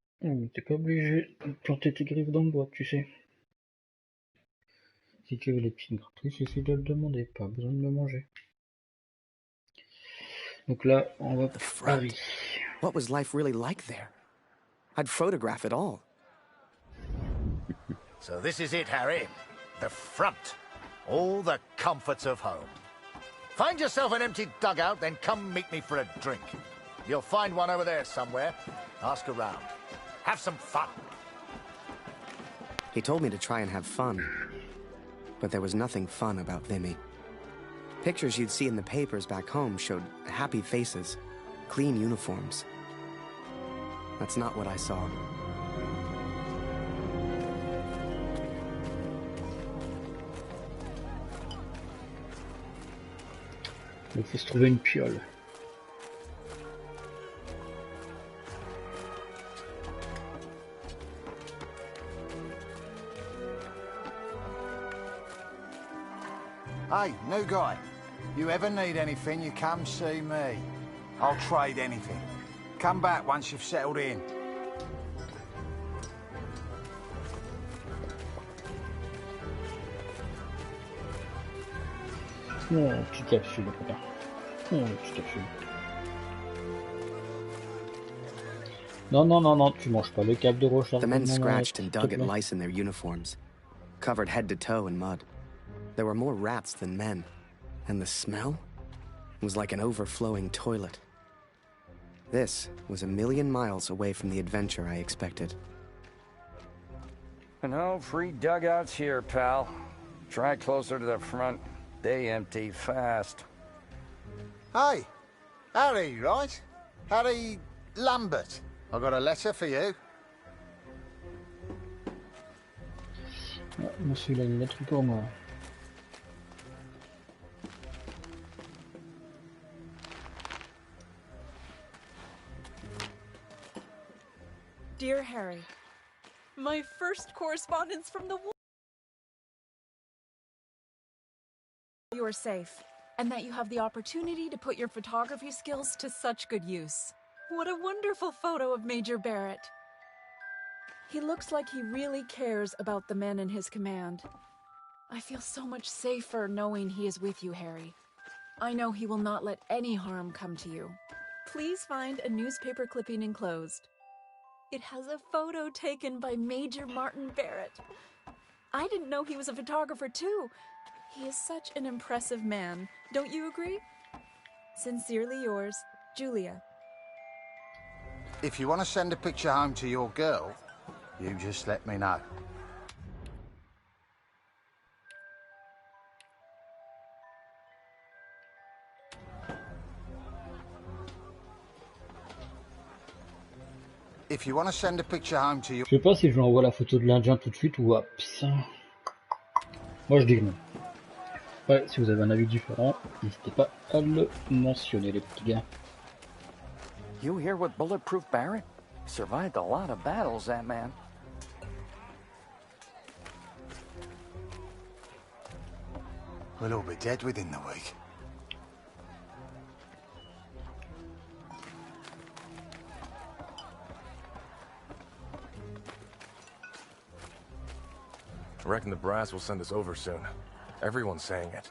T'es pas obligé de planter tes griffes dans le bois, tu sais. Si tu veux les petites grattes, il suffit de le demander, pas besoin de me manger. Donc là, on va Paris. What was life really like there? I'd photograph it all. So this is it, Harry. The front. All the comforts of home. Find yourself an empty dugout, then come meet me for a drink. You'll find one over there somewhere. Ask around. Have some fun. He told me to try and have fun. But there was nothing fun about Vimy. Pictures you'd see in the papers back home showed happy faces, clean uniforms. That's not what I saw. Il faut se trouver une piole. Hey, new guy. You ever need anything, you come see me. I'll trade anything. Come back once you've settled in. Oh, petite capsule, papa. Oh, petite capsule. Non, tu manges pas le câble de recharge. The men scratched and dug at lice in their uniforms, covered head to toe in mud. There were more rats than men, and the smell was like an overflowing toilet. This was a million miles away from the adventure I expected. No free dugouts here, pal. Try closer to the front. They empty fast. Hey, Harry, right? Harry Lambert. I got a letter for you. Monsieur, il a une lettre pour moi. Dear Harry, my first correspondence from the war. You are safe, and that you have the opportunity to put your photography skills to such good use. What a wonderful photo of Major Barrett. He looks like he really cares about the men in his command. I feel so much safer knowing he is with you, Harry. I know he will not let any harm come to you. Please find a newspaper clipping enclosed. It has a photo taken by Major Martin Barrett. I didn't know he was a photographer too. He is such an impressive man. Don't you agree? Sincerely yours, Julia. If you want to send a picture home to your girl, you just let me know. If you want to send a picture home to your... Je sais pas si je lui envoie la photo de l'Indien tout de suite ou Waps. Moi je dis que non. Ouais, si vous avez un avis différent, n'hésitez pas à le mentionner les petits gars. You hear what Bulletproof Barrett? Survived a lot of battles, that man. We'll all be dead within the week. I reckon the brass will send us over soon. Everyone's saying it.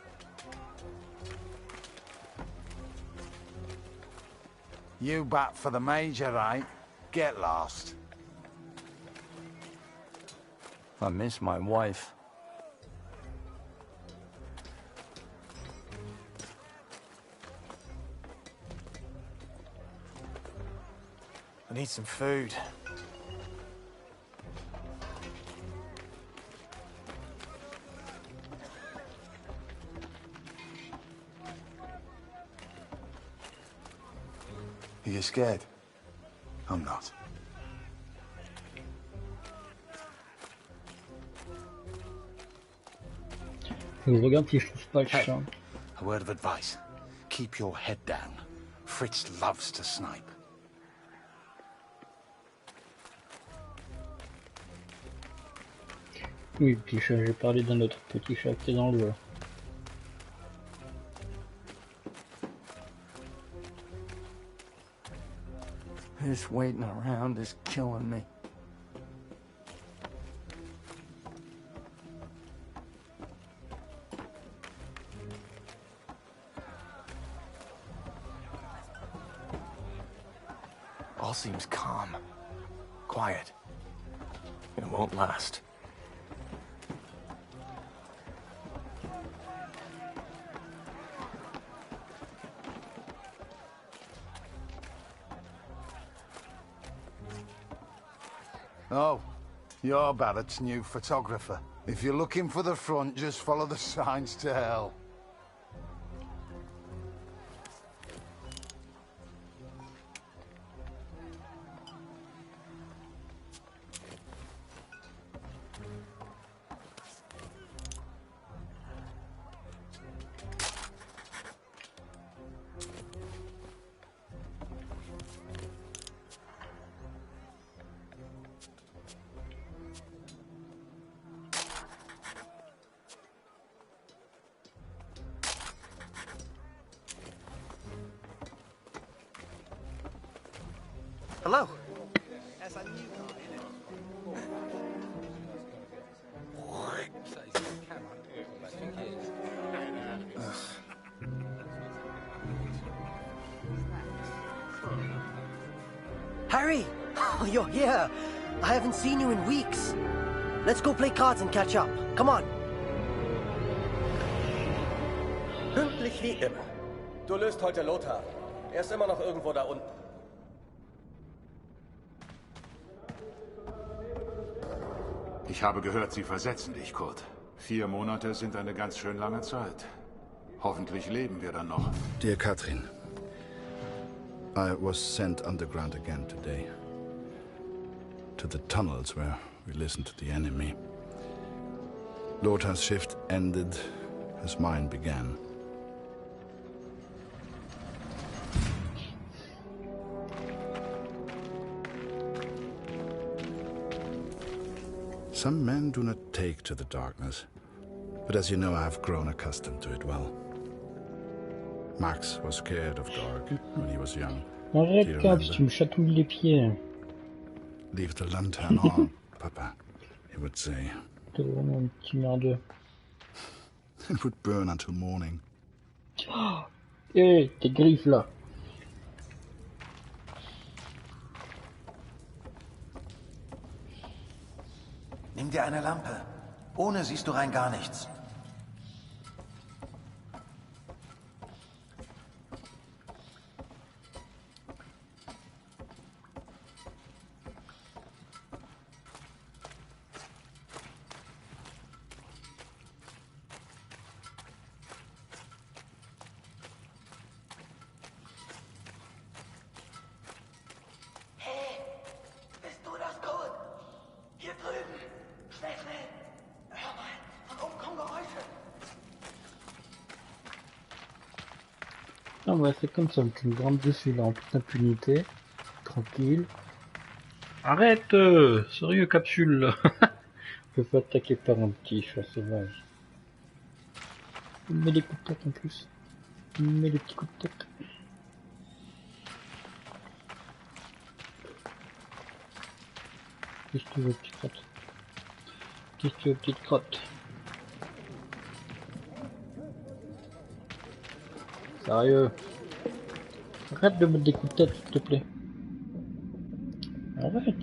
You bat for the Major, eh? Get lost. I miss my wife. I need some food. Are you scared? I'm not. Je regarde si je trouve pas le chien. A word of advice. Keep your head down. Fritz loves to snipe. Oui, petit chat, j'ai parlé d'un autre petit chat qui est dans le jeu. This waiting around is killing me. All seems calm. Quiet. It won't last. Oh, you're Barrett's new photographer. If you're looking for the front, just follow the signs to hell. Hello. Harry! Oh, you're here. I haven't seen you in weeks. Let's go play cards and catch up. Come on. Pünktlich wie immer. Du löst heute Lothar. Er ist immer noch irgendwo da unten. Ich habe gehört, Sie versetzen dich, Kurt. 4 Monate sind eine ganz schön lange Zeit. Hoffentlich leben wir dann noch. Dear Katrin, I was sent underground again today. To the tunnels where we listened to the enemy. Lothar's shift ended as mine began. Some men do not take to the darkness, but as you know, I have grown accustomed to it well. Max was scared of dark when he was young. Arrête, Caps, tu me chatouilles les pieds. Leave the lantern on, Papa, he would say. T'es vraiment un petit merdeux. It would burn until morning. Hey, tes griffes là. Nimm dir eine Lampe. Ohne siehst du rein gar nichts. Ah ouais, c'est comme ça, avec une grande dessus là, en toute impunité. Tranquille. Arrête sérieux, capsule. Je peux attaquer par un petit chat sauvage. Il me met des coups de tête en plus. Il me met des petits coups de tête. Qu'est-ce que tu veux, petite crotte? Qu'est-ce que tu veux, petite crotte? Sérieux? Arrête de mettre des coups de tête, s'il te plaît. Arrête.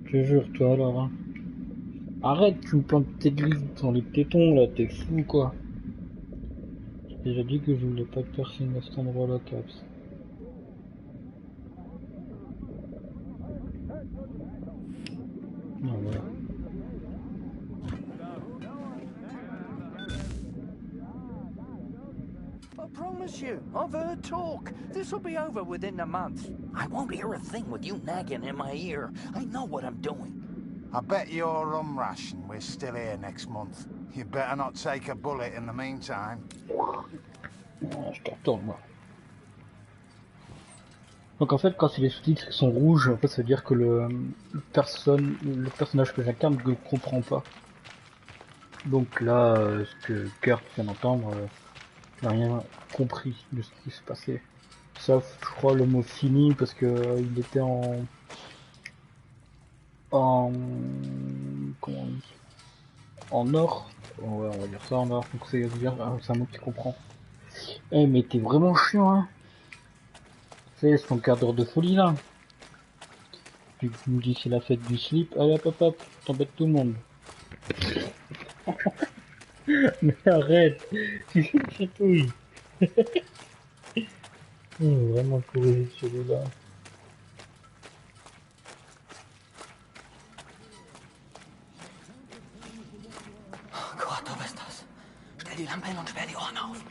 Je te jure, toi alors. Hein. Arrête, tu me plantes tes griffes dans les tétons là, t'es fou quoi. J'ai déjà dit que je voulais pas que personne à cet endroit là, Caps. Ah, voilà. I promise you, I've heard talk. This'll be over within a month. I won't hear a thing with you nagging in my ear. I know what I'm doing. I bet your rum ration we're still here next month. You better not take a bullet in the meantime. Oh, je te retourne moi. Donc en fait, quand les sous-titres sont rouges, en fait, ça veut dire que le personnage que j'incarne ne comprend pas. Donc là, ce que Kurt vient d'entendre, n'a rien compris de ce qui se passait. Sauf, je crois, le mot fini parce que il était en comment on dit, en or. Ouais, on va dire ça en or. Donc c'est un mot qu'il comprend. Eh mais t'es vraiment chiant, hein. C'est ton quart d'heure de folie là. Tu me dis c'est la fête du slip, allez hop hop, t'embêtes tout le monde. Mais arrête, tu fais une chatouille. Vraiment couru celui-là. Oh Gott, du bist das. Stell die Lampe hin und sperr die Ohren auf.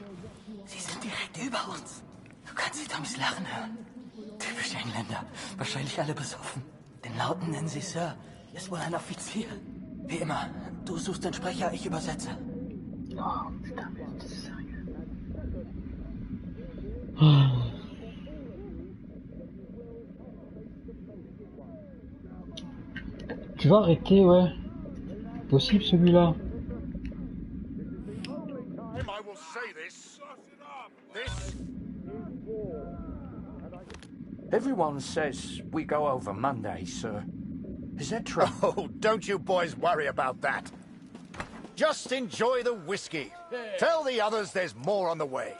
Sie sind direkt über uns. Du kannst die Tommys lachen hören. Typisch Engländer. Wahrscheinlich alle besoffen. Den Lauten nennen sie Sir. Ist wohl ein Offizier. Wie immer, du suchst den Sprecher, ich übersetze. Oh, putain, mais c'est sérieux. Tu vas arrêter, ouais. Possible celui-là. Everyone says we go over Monday, sir. Is that true? Oh, don't you boys worry about that. Just enjoy the whiskey. Tell the others there's more on the way.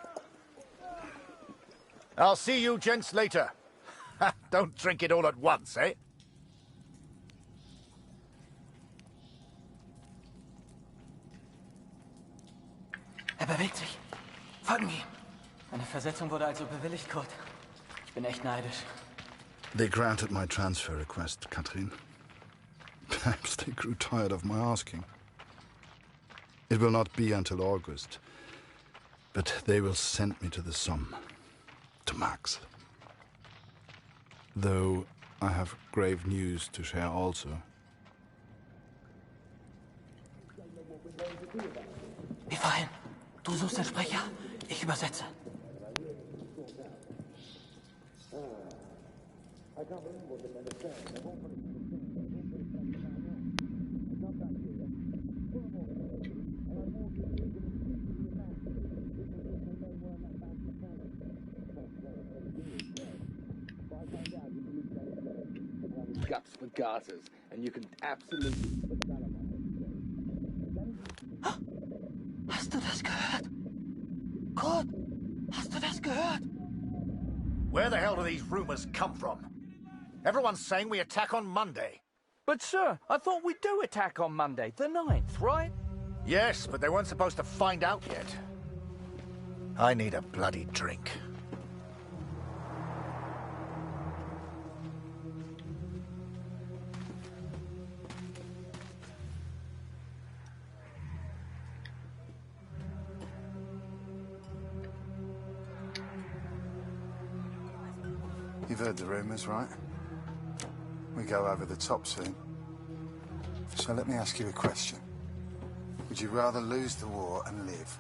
I'll see you gents later. Don't drink it all at once, eh? Bewegt sich. Folgen ihm. Eine Versetzung wurde also bewilligt, Kurt. Ich bin echt neidisch. They granted my transfer request, Katrin. Perhaps they grew tired of my asking. It will not be until August, but they will send me to the Somme, to Max. Though I have grave news to share also. Wie vorhin. Du suchst den Sprecher, ich übersetze. Guts for garters, and you can absolutely... Hast du das gehört? Kurt, hast du das gehört? Where the hell do these rumors come from? Everyone's saying we attack on Monday. But sir, I thought we do attack on Monday, the 9th, right? Yes, but they weren't supposed to find out yet. I need a bloody drink. You've heard the rumors, right? We go over the top soon. So let me ask you a question. Would you rather lose the war and live,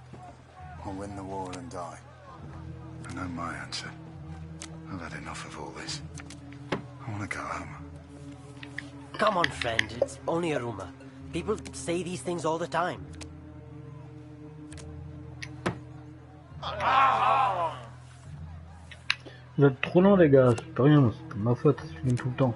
or win the war and die? I know my answer. I've had enough of all this. I want to go home. Come on, friend. It's only a rumor. People say these things all the time. Vous êtes trop lents les gars, c'est pas rien, c'est pas ma faute, je viens tout le temps.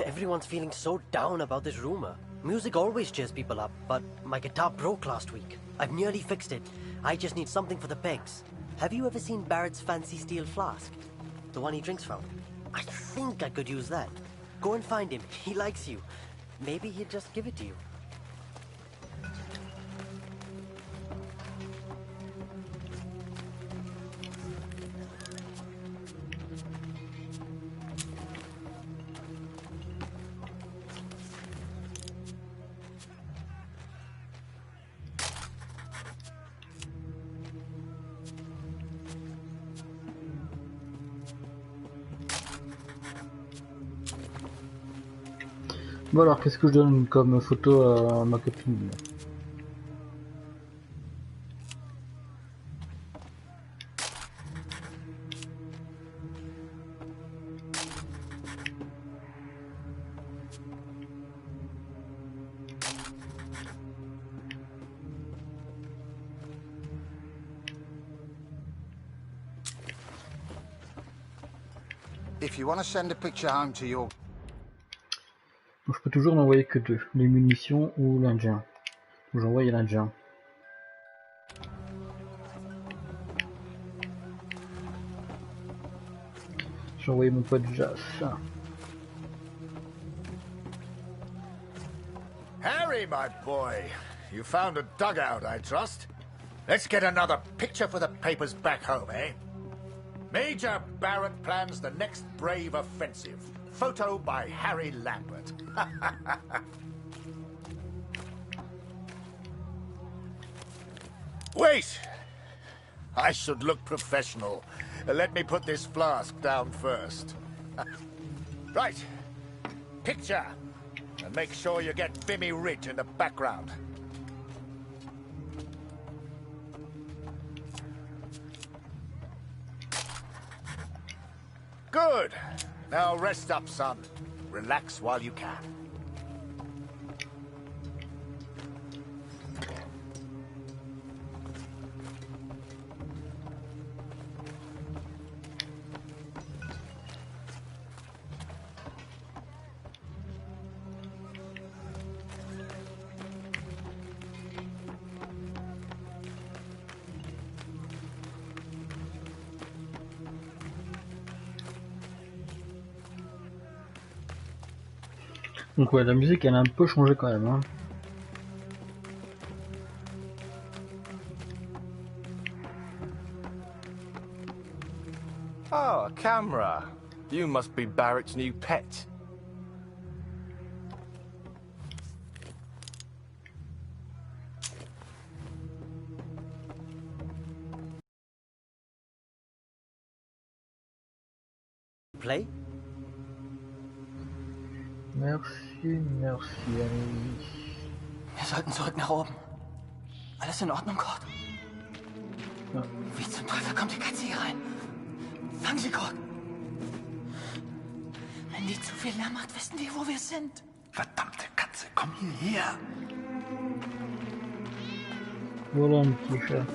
Everyone's feeling so down about this rumor. Music always cheers people up, but my guitar broke last week. I've nearly fixed it. I just need something for the pegs. Have you ever seen Barrett's fancy steel flask? The one he drinks from? I think I could use that. Go and find him. He likes you. Maybe he'd just give it to you. Bon alors, qu'est-ce que je donne comme photo à ma copine? If you want to send a picture home to your... Donc, je peux toujours n'envoyer que deux, les munitions ou l'Indien. J'envoie l'Indien. J'ai envoyé mon pote Jas. Harry, my boy, you found a dugout, I trust. Let's get another picture for the papers back home, eh? Major Barrett plans the next brave offensive. Photo by Harry Lambert. Wait! I should look professional. Let me put this flask down first. Right. Picture. And make sure you get Vimy Ridge in the background. Good. Now rest up, son. Relax while you can. Donc ouais, la musique elle a un peu changé quand même. Hein. Oh, a camera. You must be Barrett's new pet. Play? Merci, Annie. Wir sollten zurück nach oben. Alles in Ordnung, Kurt? Ja. Wie zum Teufel kommt die Katze hier rein? Fang sie, Kurt. Wenn die zu viel Lärm macht, wissen wir, wo wir sind. Verdammte Katze, komm hierher. Voilà un petit chat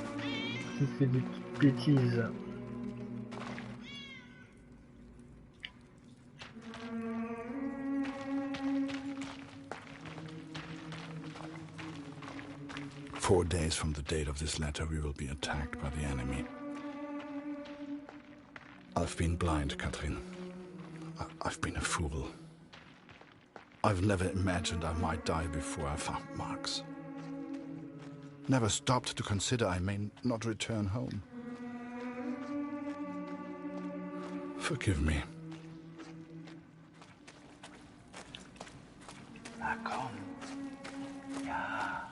qui fait des petites bêtises. Four days from the date of this letter, we will be attacked by the enemy. I've been blind, Katrin. I've been a fool. I've never imagined I might die before I found Max. Never stopped to consider I may not return home. Forgive me. Na komm. Ja.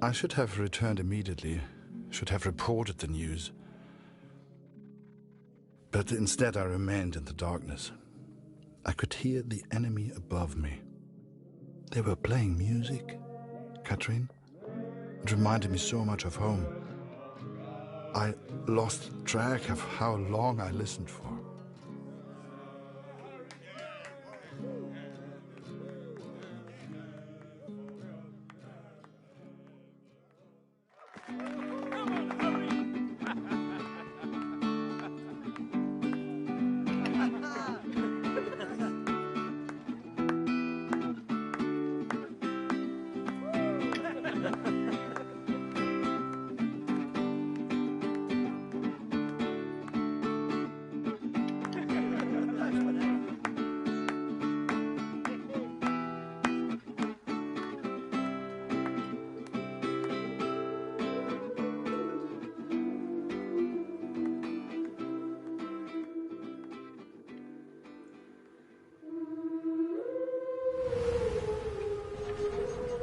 I should have returned immediately, should have reported the news. But instead I remained in the darkness. I could hear the enemy above me. They were playing music, Katrin. It reminded me so much of home. I lost track of how long I listened for.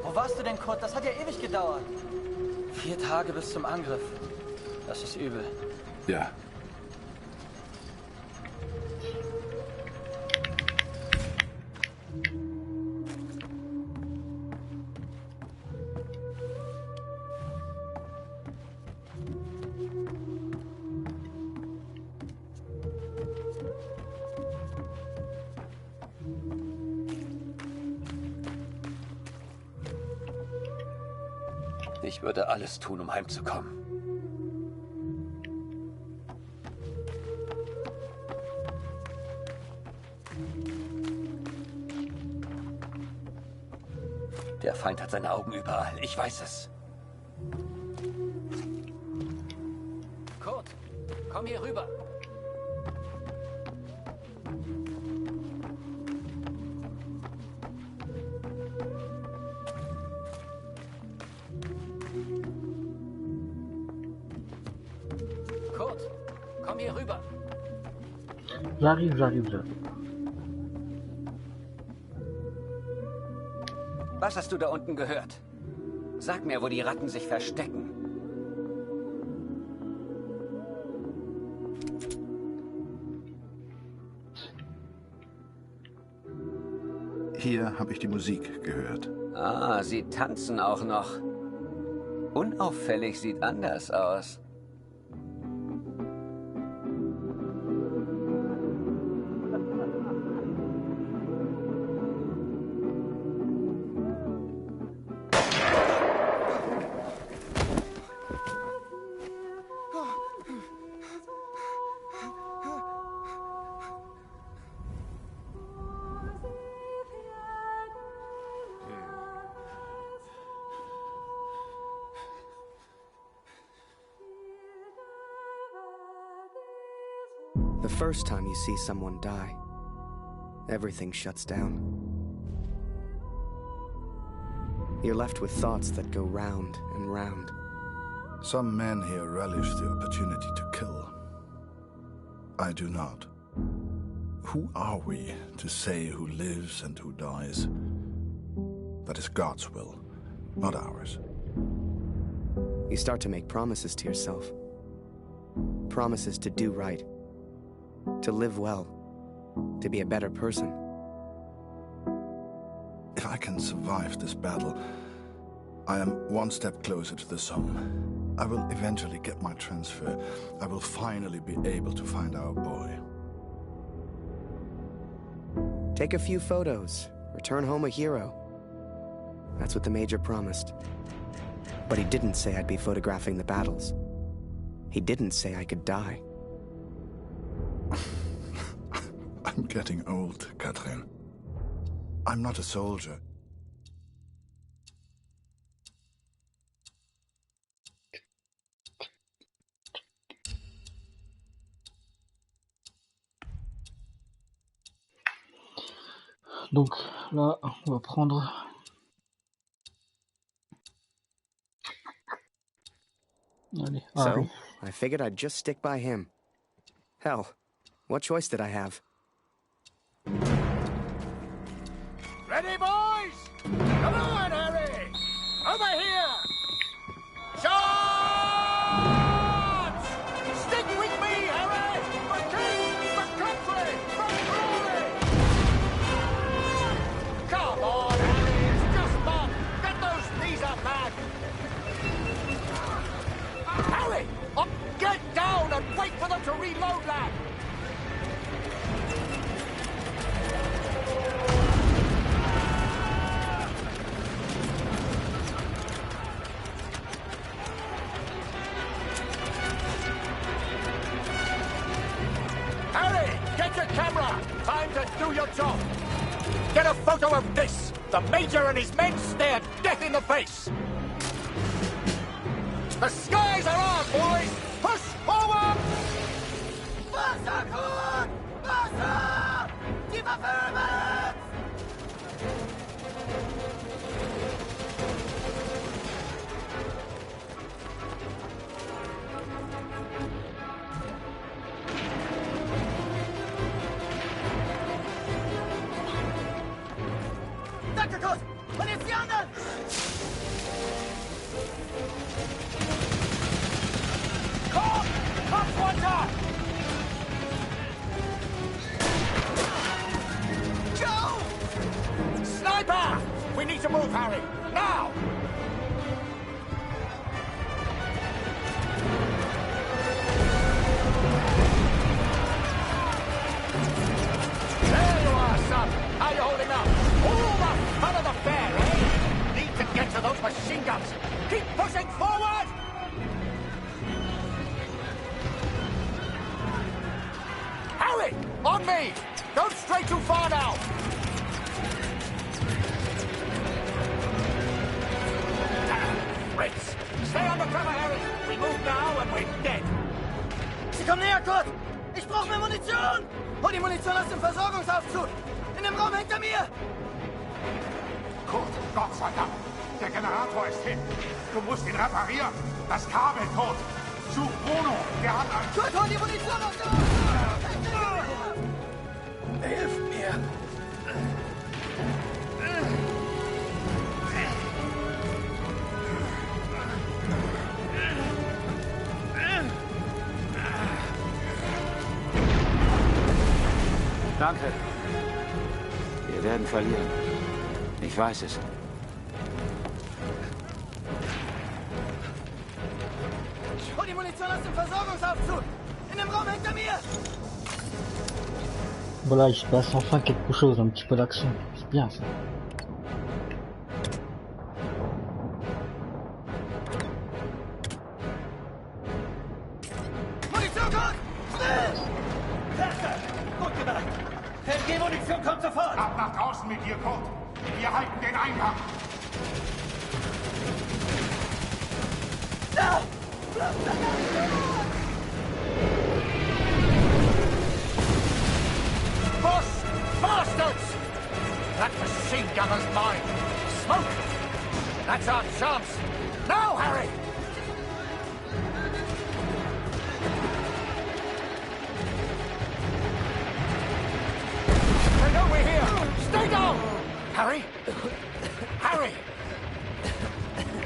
Wo warst du denn, Kurt? Das hat ja ewig gedauert. 4 Tage bis zum Angriff. Das ist übel. Ja. Ich würde alles tun, um heimzukommen. Der Feind hat seine Augen überall. Ich weiß es. Kurt, komm hier rüber. Kurt, komm hier rüber. J'arrive. Was hast du da unten gehört? Sag mir, wo die Ratten sich verstecken. Hier habe ich die Musik gehört. Ah, sie tanzen auch noch. Unauffällig sieht anders aus. The first time you see someone die, everything shuts down. You're left with thoughts that go round and round. Some men here relish the opportunity to kill. I do not. Who are we to say who lives and who dies? That is God's will, not ours. You start to make promises to yourself. Promises to do right. To live well. To be a better person. If I can survive this battle, I am one step closer to the Somme. I will eventually get my transfer. I will finally be able to find our boy. Take a few photos. Return home a hero. That's what the Major promised. But he didn't say I'd be photographing the battles. He didn't say I could die. I'm getting old, Catherine. I'm not a soldier. Donc là, on va prendre... Allez, So, I figured I'd just stick by him. Hell, what choice did I have? Ready, boys? Come on, Harry! Over here! Charge! Stick with me, Harry! For king, for country, for glory! Come on, Harry, it's just fun! Get those knees up, man! Harry! Up, get down and wait for them to reload, lad! Harry, get your camera! Time to do your job! Get a photo of this! The Major and his men stare death in the face! The skies are on, boys! Push forward! Wasser gut! Wasser! Die Waffe überall! Danke, Kurt! Und jetzt die anderen! Kopf! Kopf runter! Joe! Sniper! We need to move, Harry! Now! There you are, son! How you holding up? All the fun of the fair, eh? Need to get to those machine guns! Keep pushing forward! Harry! On me! Don't stray too far now! Fritz! Stay under cover, Harry! We move now and we're dead! Sie kommen näher, Kurt! Ich brauche mehr Munition! Hol die Munition aus dem Versorgungsaufzug! In dem Raum hinter mir! Kurt, Gott sei Dank! Der Generator ist hin! Du musst ihn reparieren! Das Kabel tot! Such Bruno! Der hat ein... Kurt, hol die Munition aus dem Hilf mir! Danke. Wir werden verlieren. Ich weiß es. Hol die Munition aus dem Versorgungsaufzug! In dem Raum hinter mir! Voilà, il se passe enfin quelque chose, un petit peu d'action. C'est bien ça. Munition, Kurt! Schnell! Klasse! Gut gemacht! Die Munition kommt sofort! Ab nach draußen mit dir, Kurt! Wir halten den Eingang! machine gunner's mine. Smoke! That's our chance. Now, Harry! They know we're here. Stay down! Harry? Harry!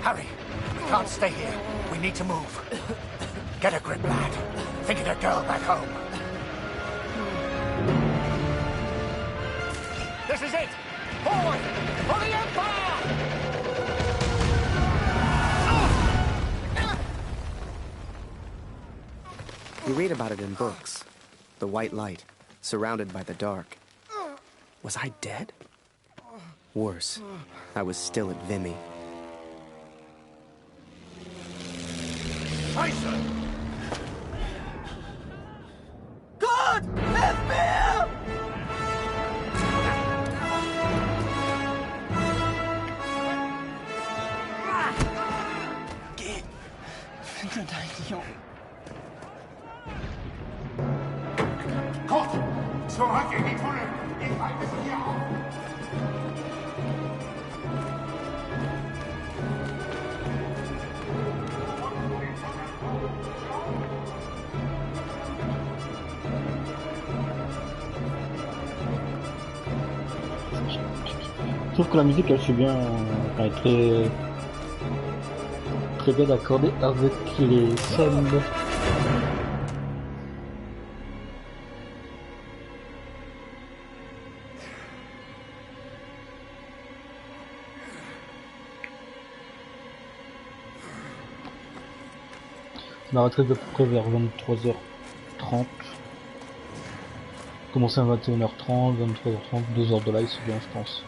Harry, we can't stay here. We need to move. Get a grip, lad. Think of the girl back home. This is it! Forward! For the Empire! You read about it in books. The white light, surrounded by the dark. Was I dead? Worse, I was still at Vimy. Scheiße! God! Help me! Geh! Finde deinen Jungen. Kurt! Zurück in die Tunnel! Ich halte sie hier auf! Je trouve que la musique elle suit bien, elle est très bien accordée avec les scènes. On arrêterait à peu près vers 23h30. Commencer à 21h30, 23h30, 2 heures de live, c'est bien, je pense.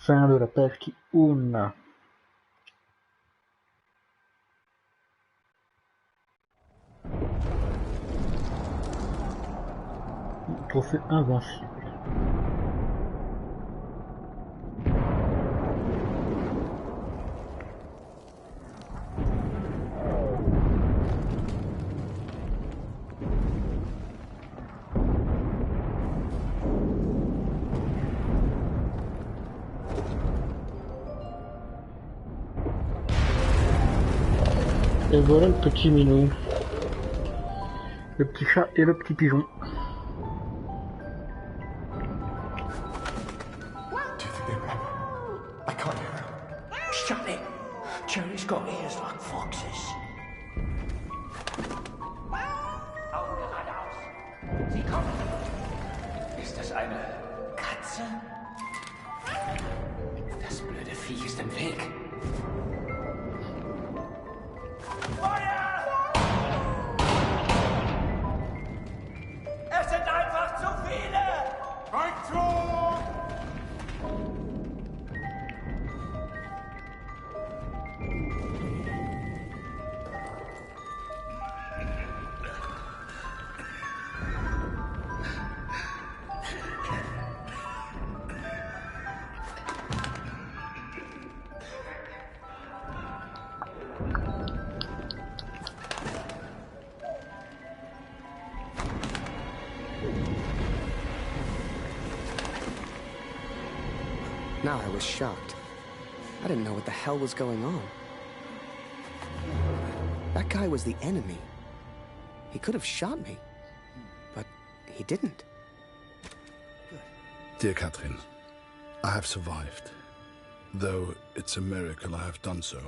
Fin de la partie 1. Trophée invincible. Et voilà le petit minou. Le petit chat et le petit pigeon. Cherry's got ears like foxes. Augen geradeaus. Sie kommen. Ist das eine Katze? Das blöde Viech ist im Weg. Feuer! Es sind einfach zu viele! Rückzug! Now I was shocked. I didn't know what the hell was going on. That guy was the enemy. He could have shot me, but he didn't. Dear Catherine, I have survived. Though it's a miracle I have done so.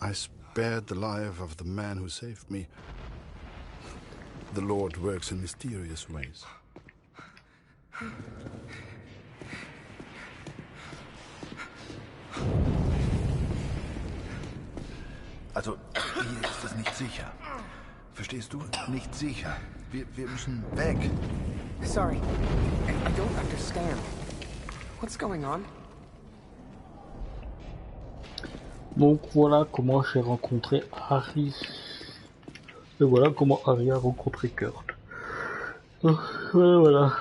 I spared the life of the man who saved me. The Lord works in mysterious ways. Also, hier ist es nicht sicher. Verstehst du? Nicht sicher. Wir müssen weg. Sorry, I don't understand. What's going on? Donc voilà comment j'ai rencontré Harry. Et voilà comment Harry a rencontré Kurt. Voilà.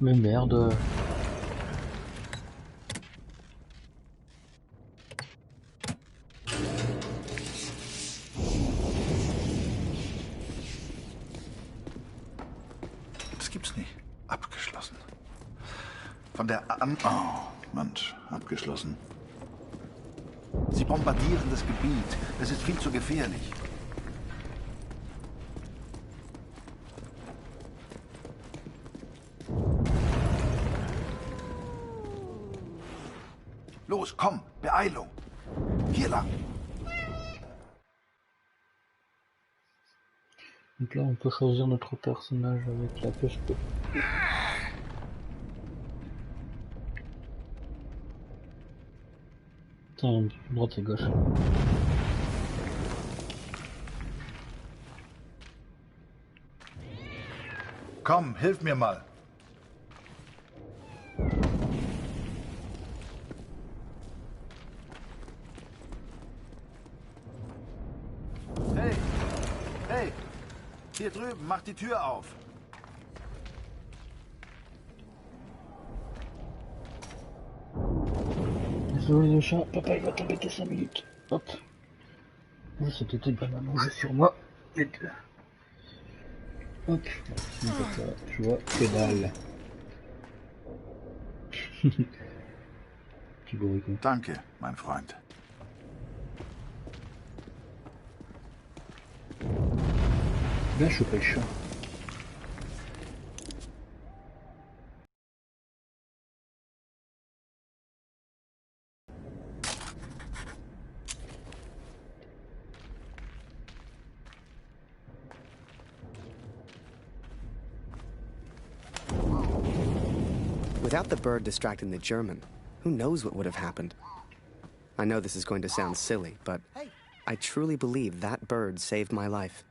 Mais merde. Das gibt's nicht. Abgeschlossen. Von der An... Oh, Mensch, abgeschlossen. Sie bombardieren das Gebiet. Es ist viel zu gefährlich. Los, komm, Beeilung. Hier lang. Donc là, on peut choisir notre personnage avec la pioche. Tiens, droite et gauche. Komm, hilf mir mal. Hey, hey, hier drüben, mach die Tür auf. Désolé le chat, papa il va t'embêter 5 minutes. Hop. C'était une bonne à manger sur moi. Les deux. Hop. Ça, tu vois, que dalle. Petit bourricot. Danke, mein Freund. Bien chopé le chat. Without the bird distracting the German, who knows what would have happened? I know this is going to sound silly, but I truly believe that bird saved my life.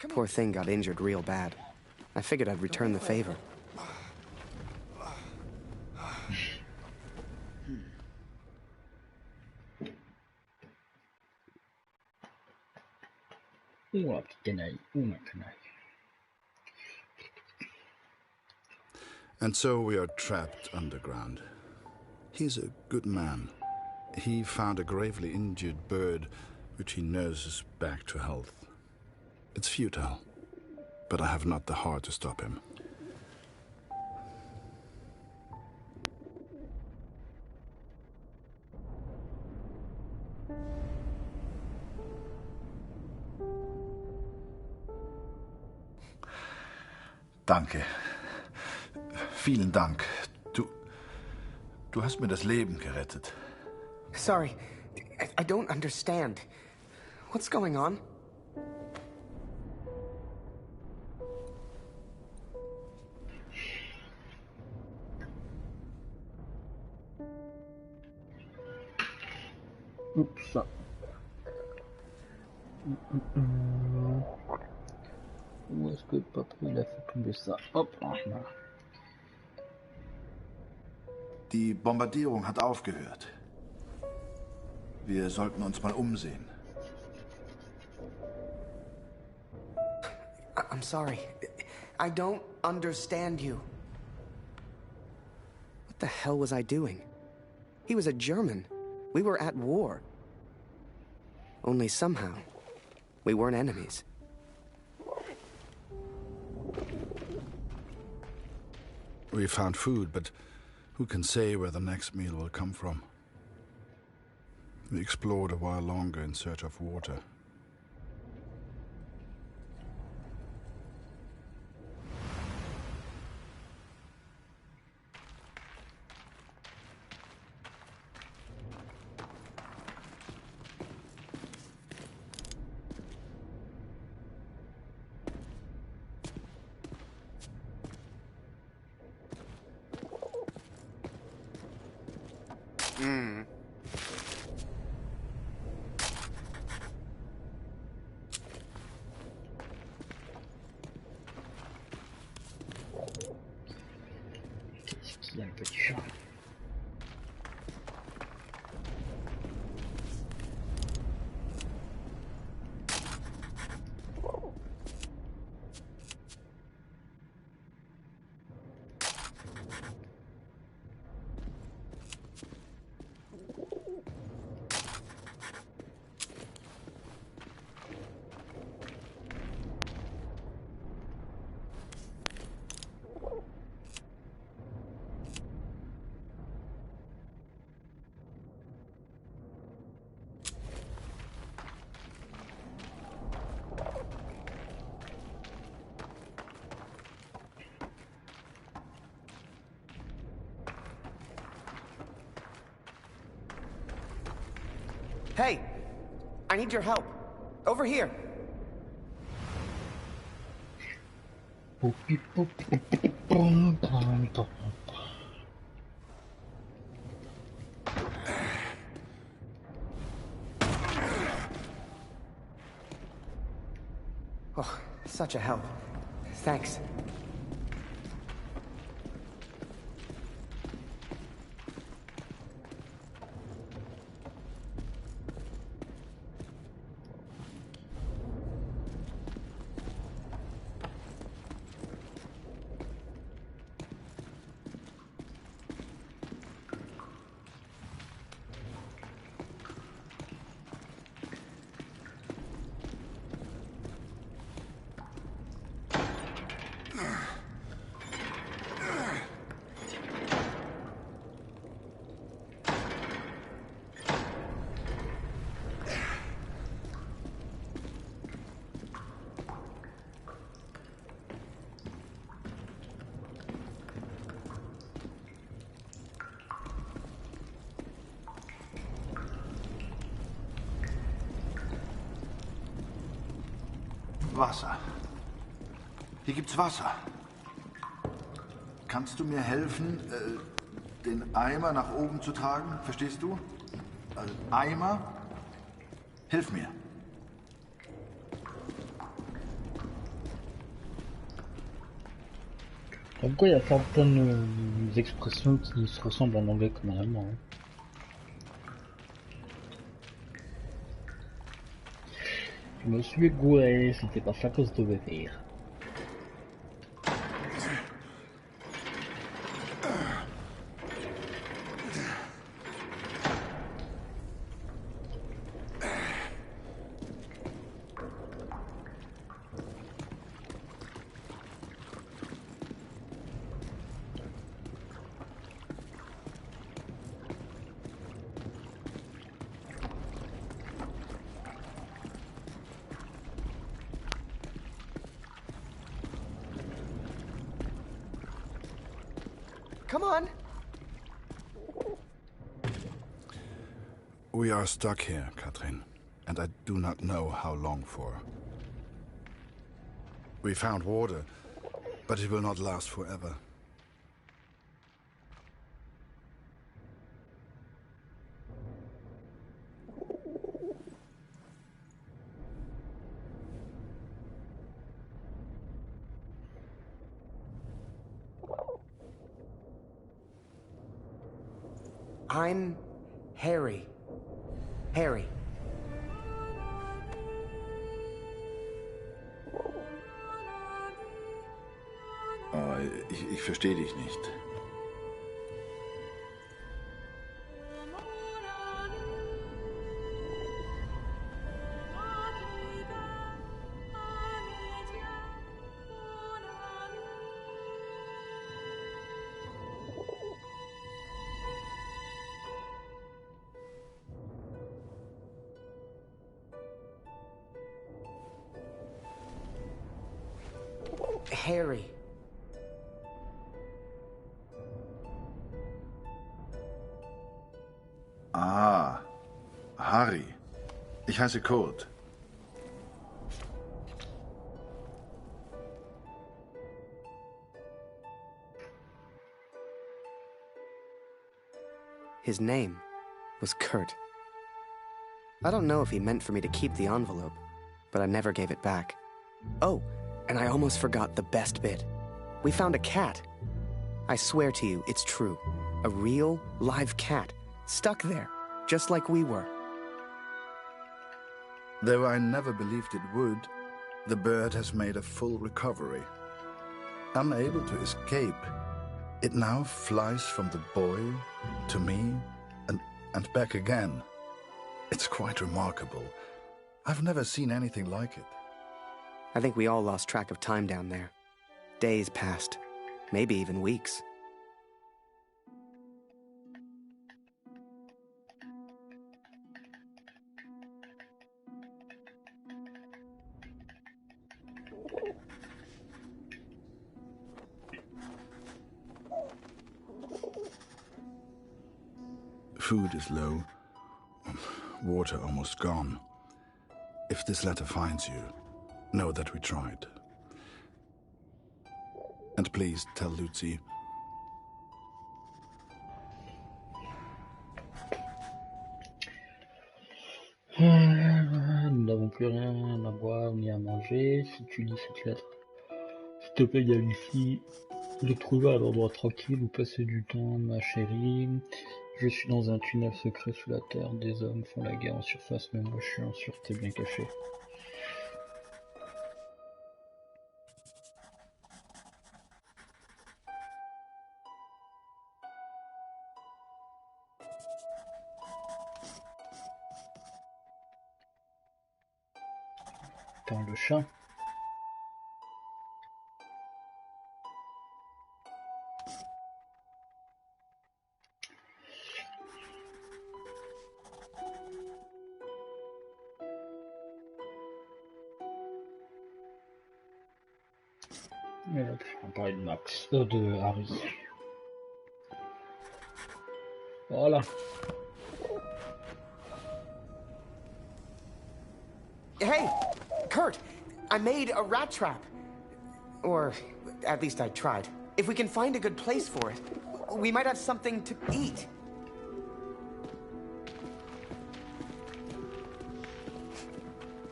Poor thing got injured real bad. I figured I'd return the favor. Oh la petite canaille, oh ma canaille. And so we are trapped underground. He's a good man. He found a gravely injured bird, which he nurses back to health. It's futile, but I have not the heart to stop him. Danke. Vielen Dank. Du hast mir das Leben gerettet. Sorry, I don't understand. What's going on? Oups. Où est-ce que papa il a fait tomber ça? Hop, là. Die Bombardierung hat aufgehört. Wir sollten uns mal umsehen. I'm sorry. I don't understand you. What the hell was I doing? He was a German. We were at war. Only somehow, we weren't enemies. We found food, but who can say where the next meal will come from? We explored a while longer in search of water. Il y a le petit chat. Hey! I need your help. Over here. Oh, such a help. Thanks. Wasser. Hier gibt's Wasser. Kannst du mir helfen, den Eimer nach oben zu tragen? Verstehst du? Eimer? Hilf mir. Comme quoi, il y a certaines expressions qui se ressemblent en anglais comme en allemand. Hein. Je me suis gouré, c'était pas ça que je devais faire. Come on! We are stuck here, Katrin, and I do not know how long for. We found water, but it will not last forever. I'm Harry. Harry. Ich verstehe dich nicht. Harry. Ah, Harry. Ich heiße Kurt. His name was Kurt. I don't know if he meant for me to keep the envelope, but I never gave it back. Oh, and I almost forgot the best bit. We found a cat. I swear to you, it's true. A real, live cat, stuck there, just like we were. Though I never believed it would, the bird has made a full recovery. Unable to escape, it now flies from the boy to me and back again. It's quite remarkable. I've never seen anything like it. I think we all lost track of time down there. Days passed, maybe even weeks. Food is low, water almost gone. If this letter finds you, know that we tried. And please tell Lucy. Nous n'avons plus rien à boire ni à manger. Si tu lis cette lettre, s'il te plaît, gagne ici. De trouver un endroit tranquille où passer du temps, ma chérie. Je suis dans un tunnel secret sous la terre. Des hommes font la guerre en surface, mais moi je suis en sûreté bien caché. Dans le chat. Et là, on parlait de Max, de Harry. Voilà. Hey, Kurt, I made a rat trap. Or, at least I tried. If we can find a good place for it, we might have something to eat.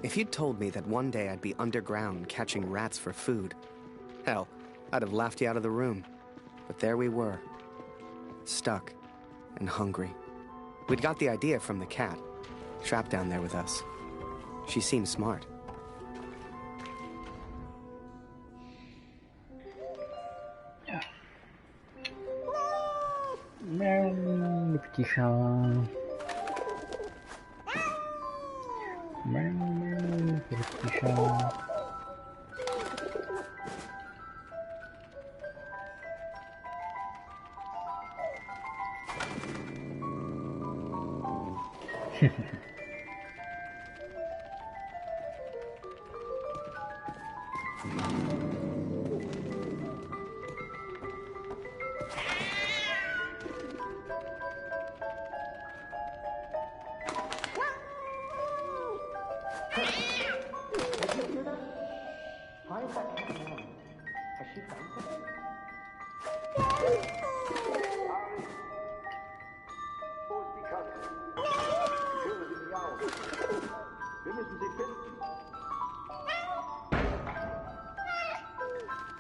If you'd told me that one day I'd be underground catching rats for food, hell, I'd have laughed you out of the room. But there we were, stuck and hungry. We'd got the idea from the cat, trapped down there with us. She seemed smart. Le petit chat. Le petit chat.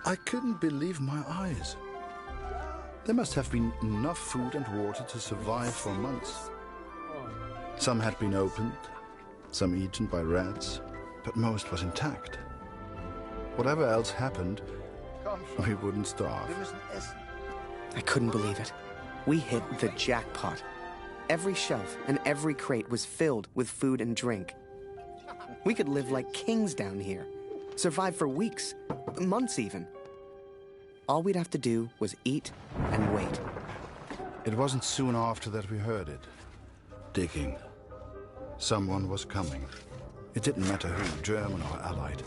I couldn't believe my eyes. There must have been enough food and water to survive for months. Some had been opened, some eaten by rats, but most was intact. Whatever else happened, we wouldn't starve. I couldn't believe it. We hit the jackpot. Every shelf and every crate was filled with food and drink. We could live like kings down here, survive for weeks, months even. All we'd have to do was eat and wait. It wasn't soon after that we heard it. Digging. Someone was coming. It didn't matter who, German or Allied.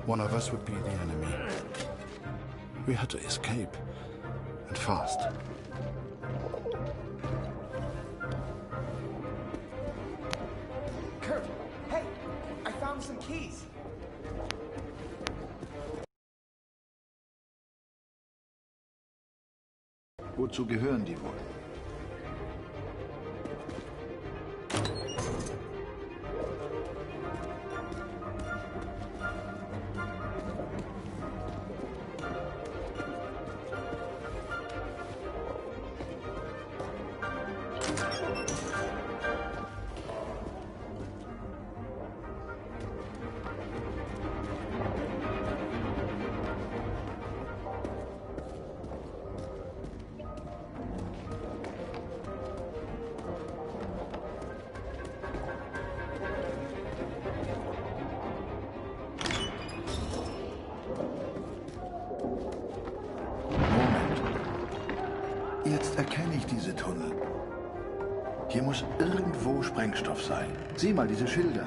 One of us would be the enemy. We had to escape. And fast. Kurt, hey! I found some keys! Wozu gehören die wohl? erkenne ich diese Tunnel. Hier muss irgendwo Sprengstoff sein. Sieh mal diese Schilder.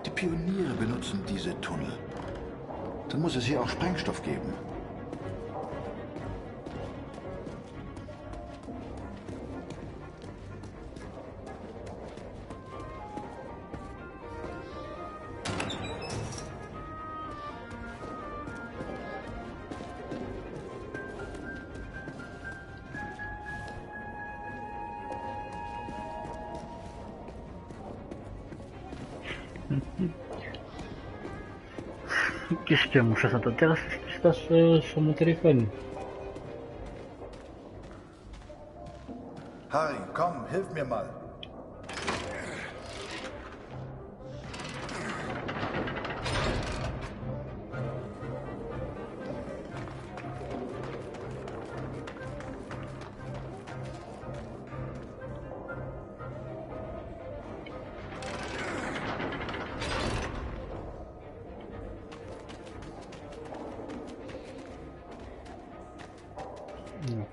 Die Pioniere benutzen diese Tunnel. Dann muss es hier auch Sprengstoff geben. Qu'est-ce que mon chat, ça t'intéresse ce qui se passe sur mon téléphone? Harry, komm, hilf mir mal.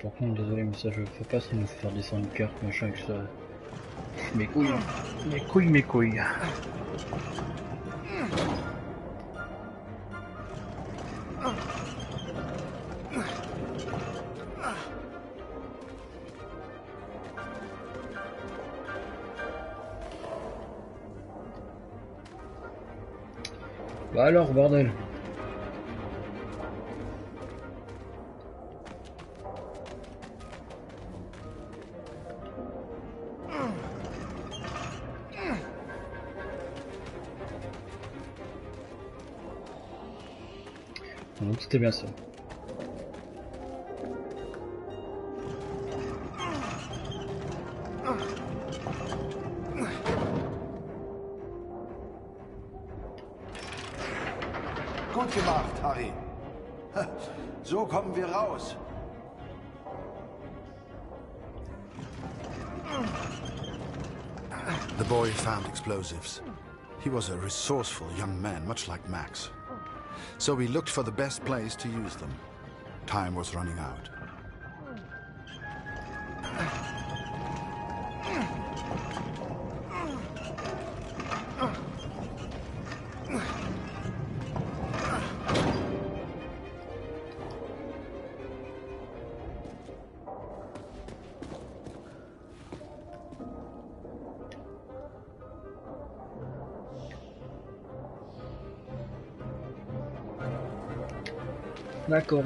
Par contre, désolé, mais ça je le fais pas, ça nous fait faire descendre le cœur, machin, que ça. Mes couilles, mes couilles, mes couilles. Bah alors, bordel. Donc c'était bien ça. Gut gemacht, Harry. So kommen wir raus. The boy found explosives. He was a resourceful young man, much like Max. So we looked for the best place to use them. Time was running out.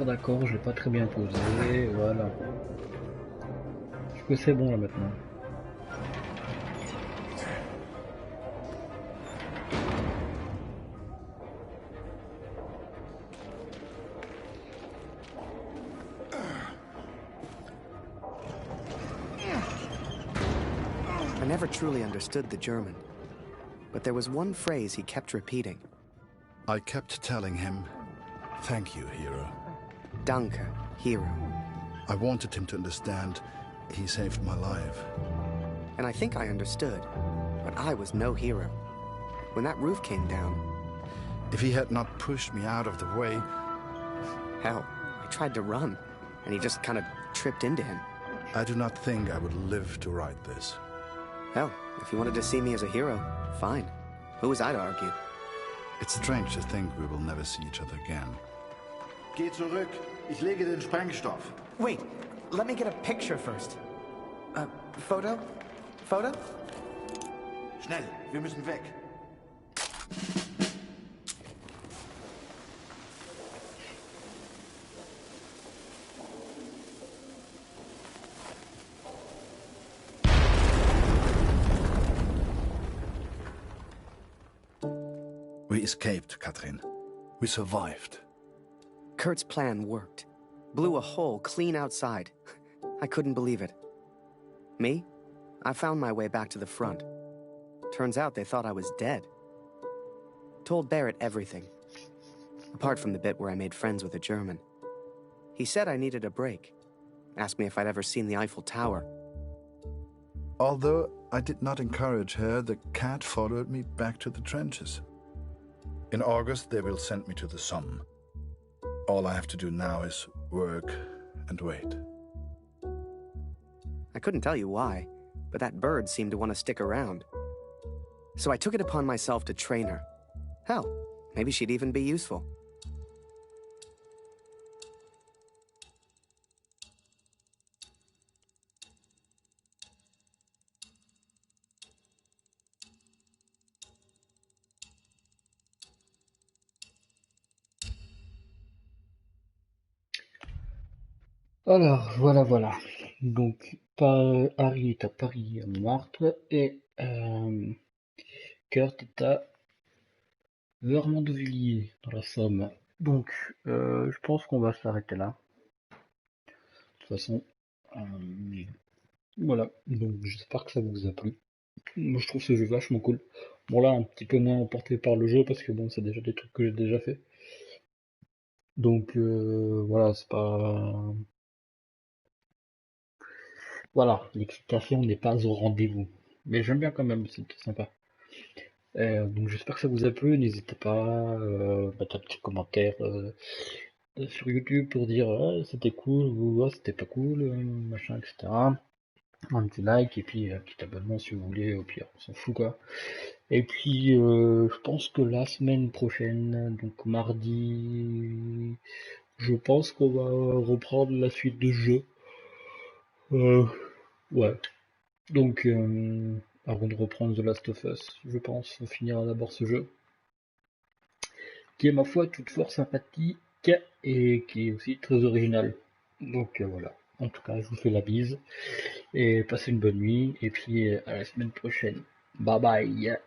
D'accord, je l'ai pas très bien posé, voilà. Je pense que c'est bon là maintenant. I never truly understood the German, but there was one phrase he kept repeating. I kept telling him, "Thank you, hero." Danke, hero. I wanted him to understand he saved my life. And I think I understood, but I was no hero. When that roof came down... If he had not pushed me out of the way... Hell, I tried to run, and he just kind of tripped into him. I do not think I would live to write this. Hell, if you wanted to see me as a hero, fine. Who was I to argue? It's strange to think we will never see each other again. Geh zurück. Ich lege den Sprengstoff. Wait, let me get a picture first. Photo? Photo? Schnell, wir müssen weg. We escaped, Katrin. We survived. Kurt's plan worked. Blew a hole clean outside. I couldn't believe it. Me? I found my way back to the front. Turns out they thought I was dead. Told Barrett everything. Apart from the bit where I made friends with a German. He said I needed a break. Asked me if I'd ever seen the Eiffel Tower. Although I did not encourage her, the cat followed me back to the trenches. In August, they will send me to the Somme. All I have to do now is work and wait. I couldn't tell you why, but that bird seemed to want to stick around. So I took it upon myself to train her. Hell, maybe she'd even be useful. Alors, voilà. Donc, Harry est à Paris, à Montmartre, et Kurt est à Vermont-de-Villiers, dans la Somme. Donc, je pense qu'on va s'arrêter là. De toute façon, voilà. Donc, j'espère que ça vous a plu. Moi, je trouve ce jeu vachement cool. Bon, là, un petit peu moins emporté par le jeu, parce que bon, c'est déjà des trucs que j'ai déjà fait. Donc, voilà, c'est pas... Voilà, l'excitation n'est pas au rendez-vous. Mais j'aime bien quand même, c'est sympa. Donc j'espère que ça vous a plu, n'hésitez pas à mettre un petit commentaire sur YouTube pour dire ah, c'était cool ou ah, c'était pas cool, machin, etc. Un petit like et puis un petit abonnement si vous voulez, au pire, on s'en fout quoi. Et puis je pense que la semaine prochaine, donc mardi, je pense qu'on va reprendre la suite de jeu. Ouais. Donc avant de reprendre The Last of Us, je pense, on finira d'abord ce jeu, qui est ma foi toute fort sympathique et qui est aussi très original. Donc voilà. En tout cas, je vous fais la bise et passez une bonne nuit et puis à la semaine prochaine. Bye bye.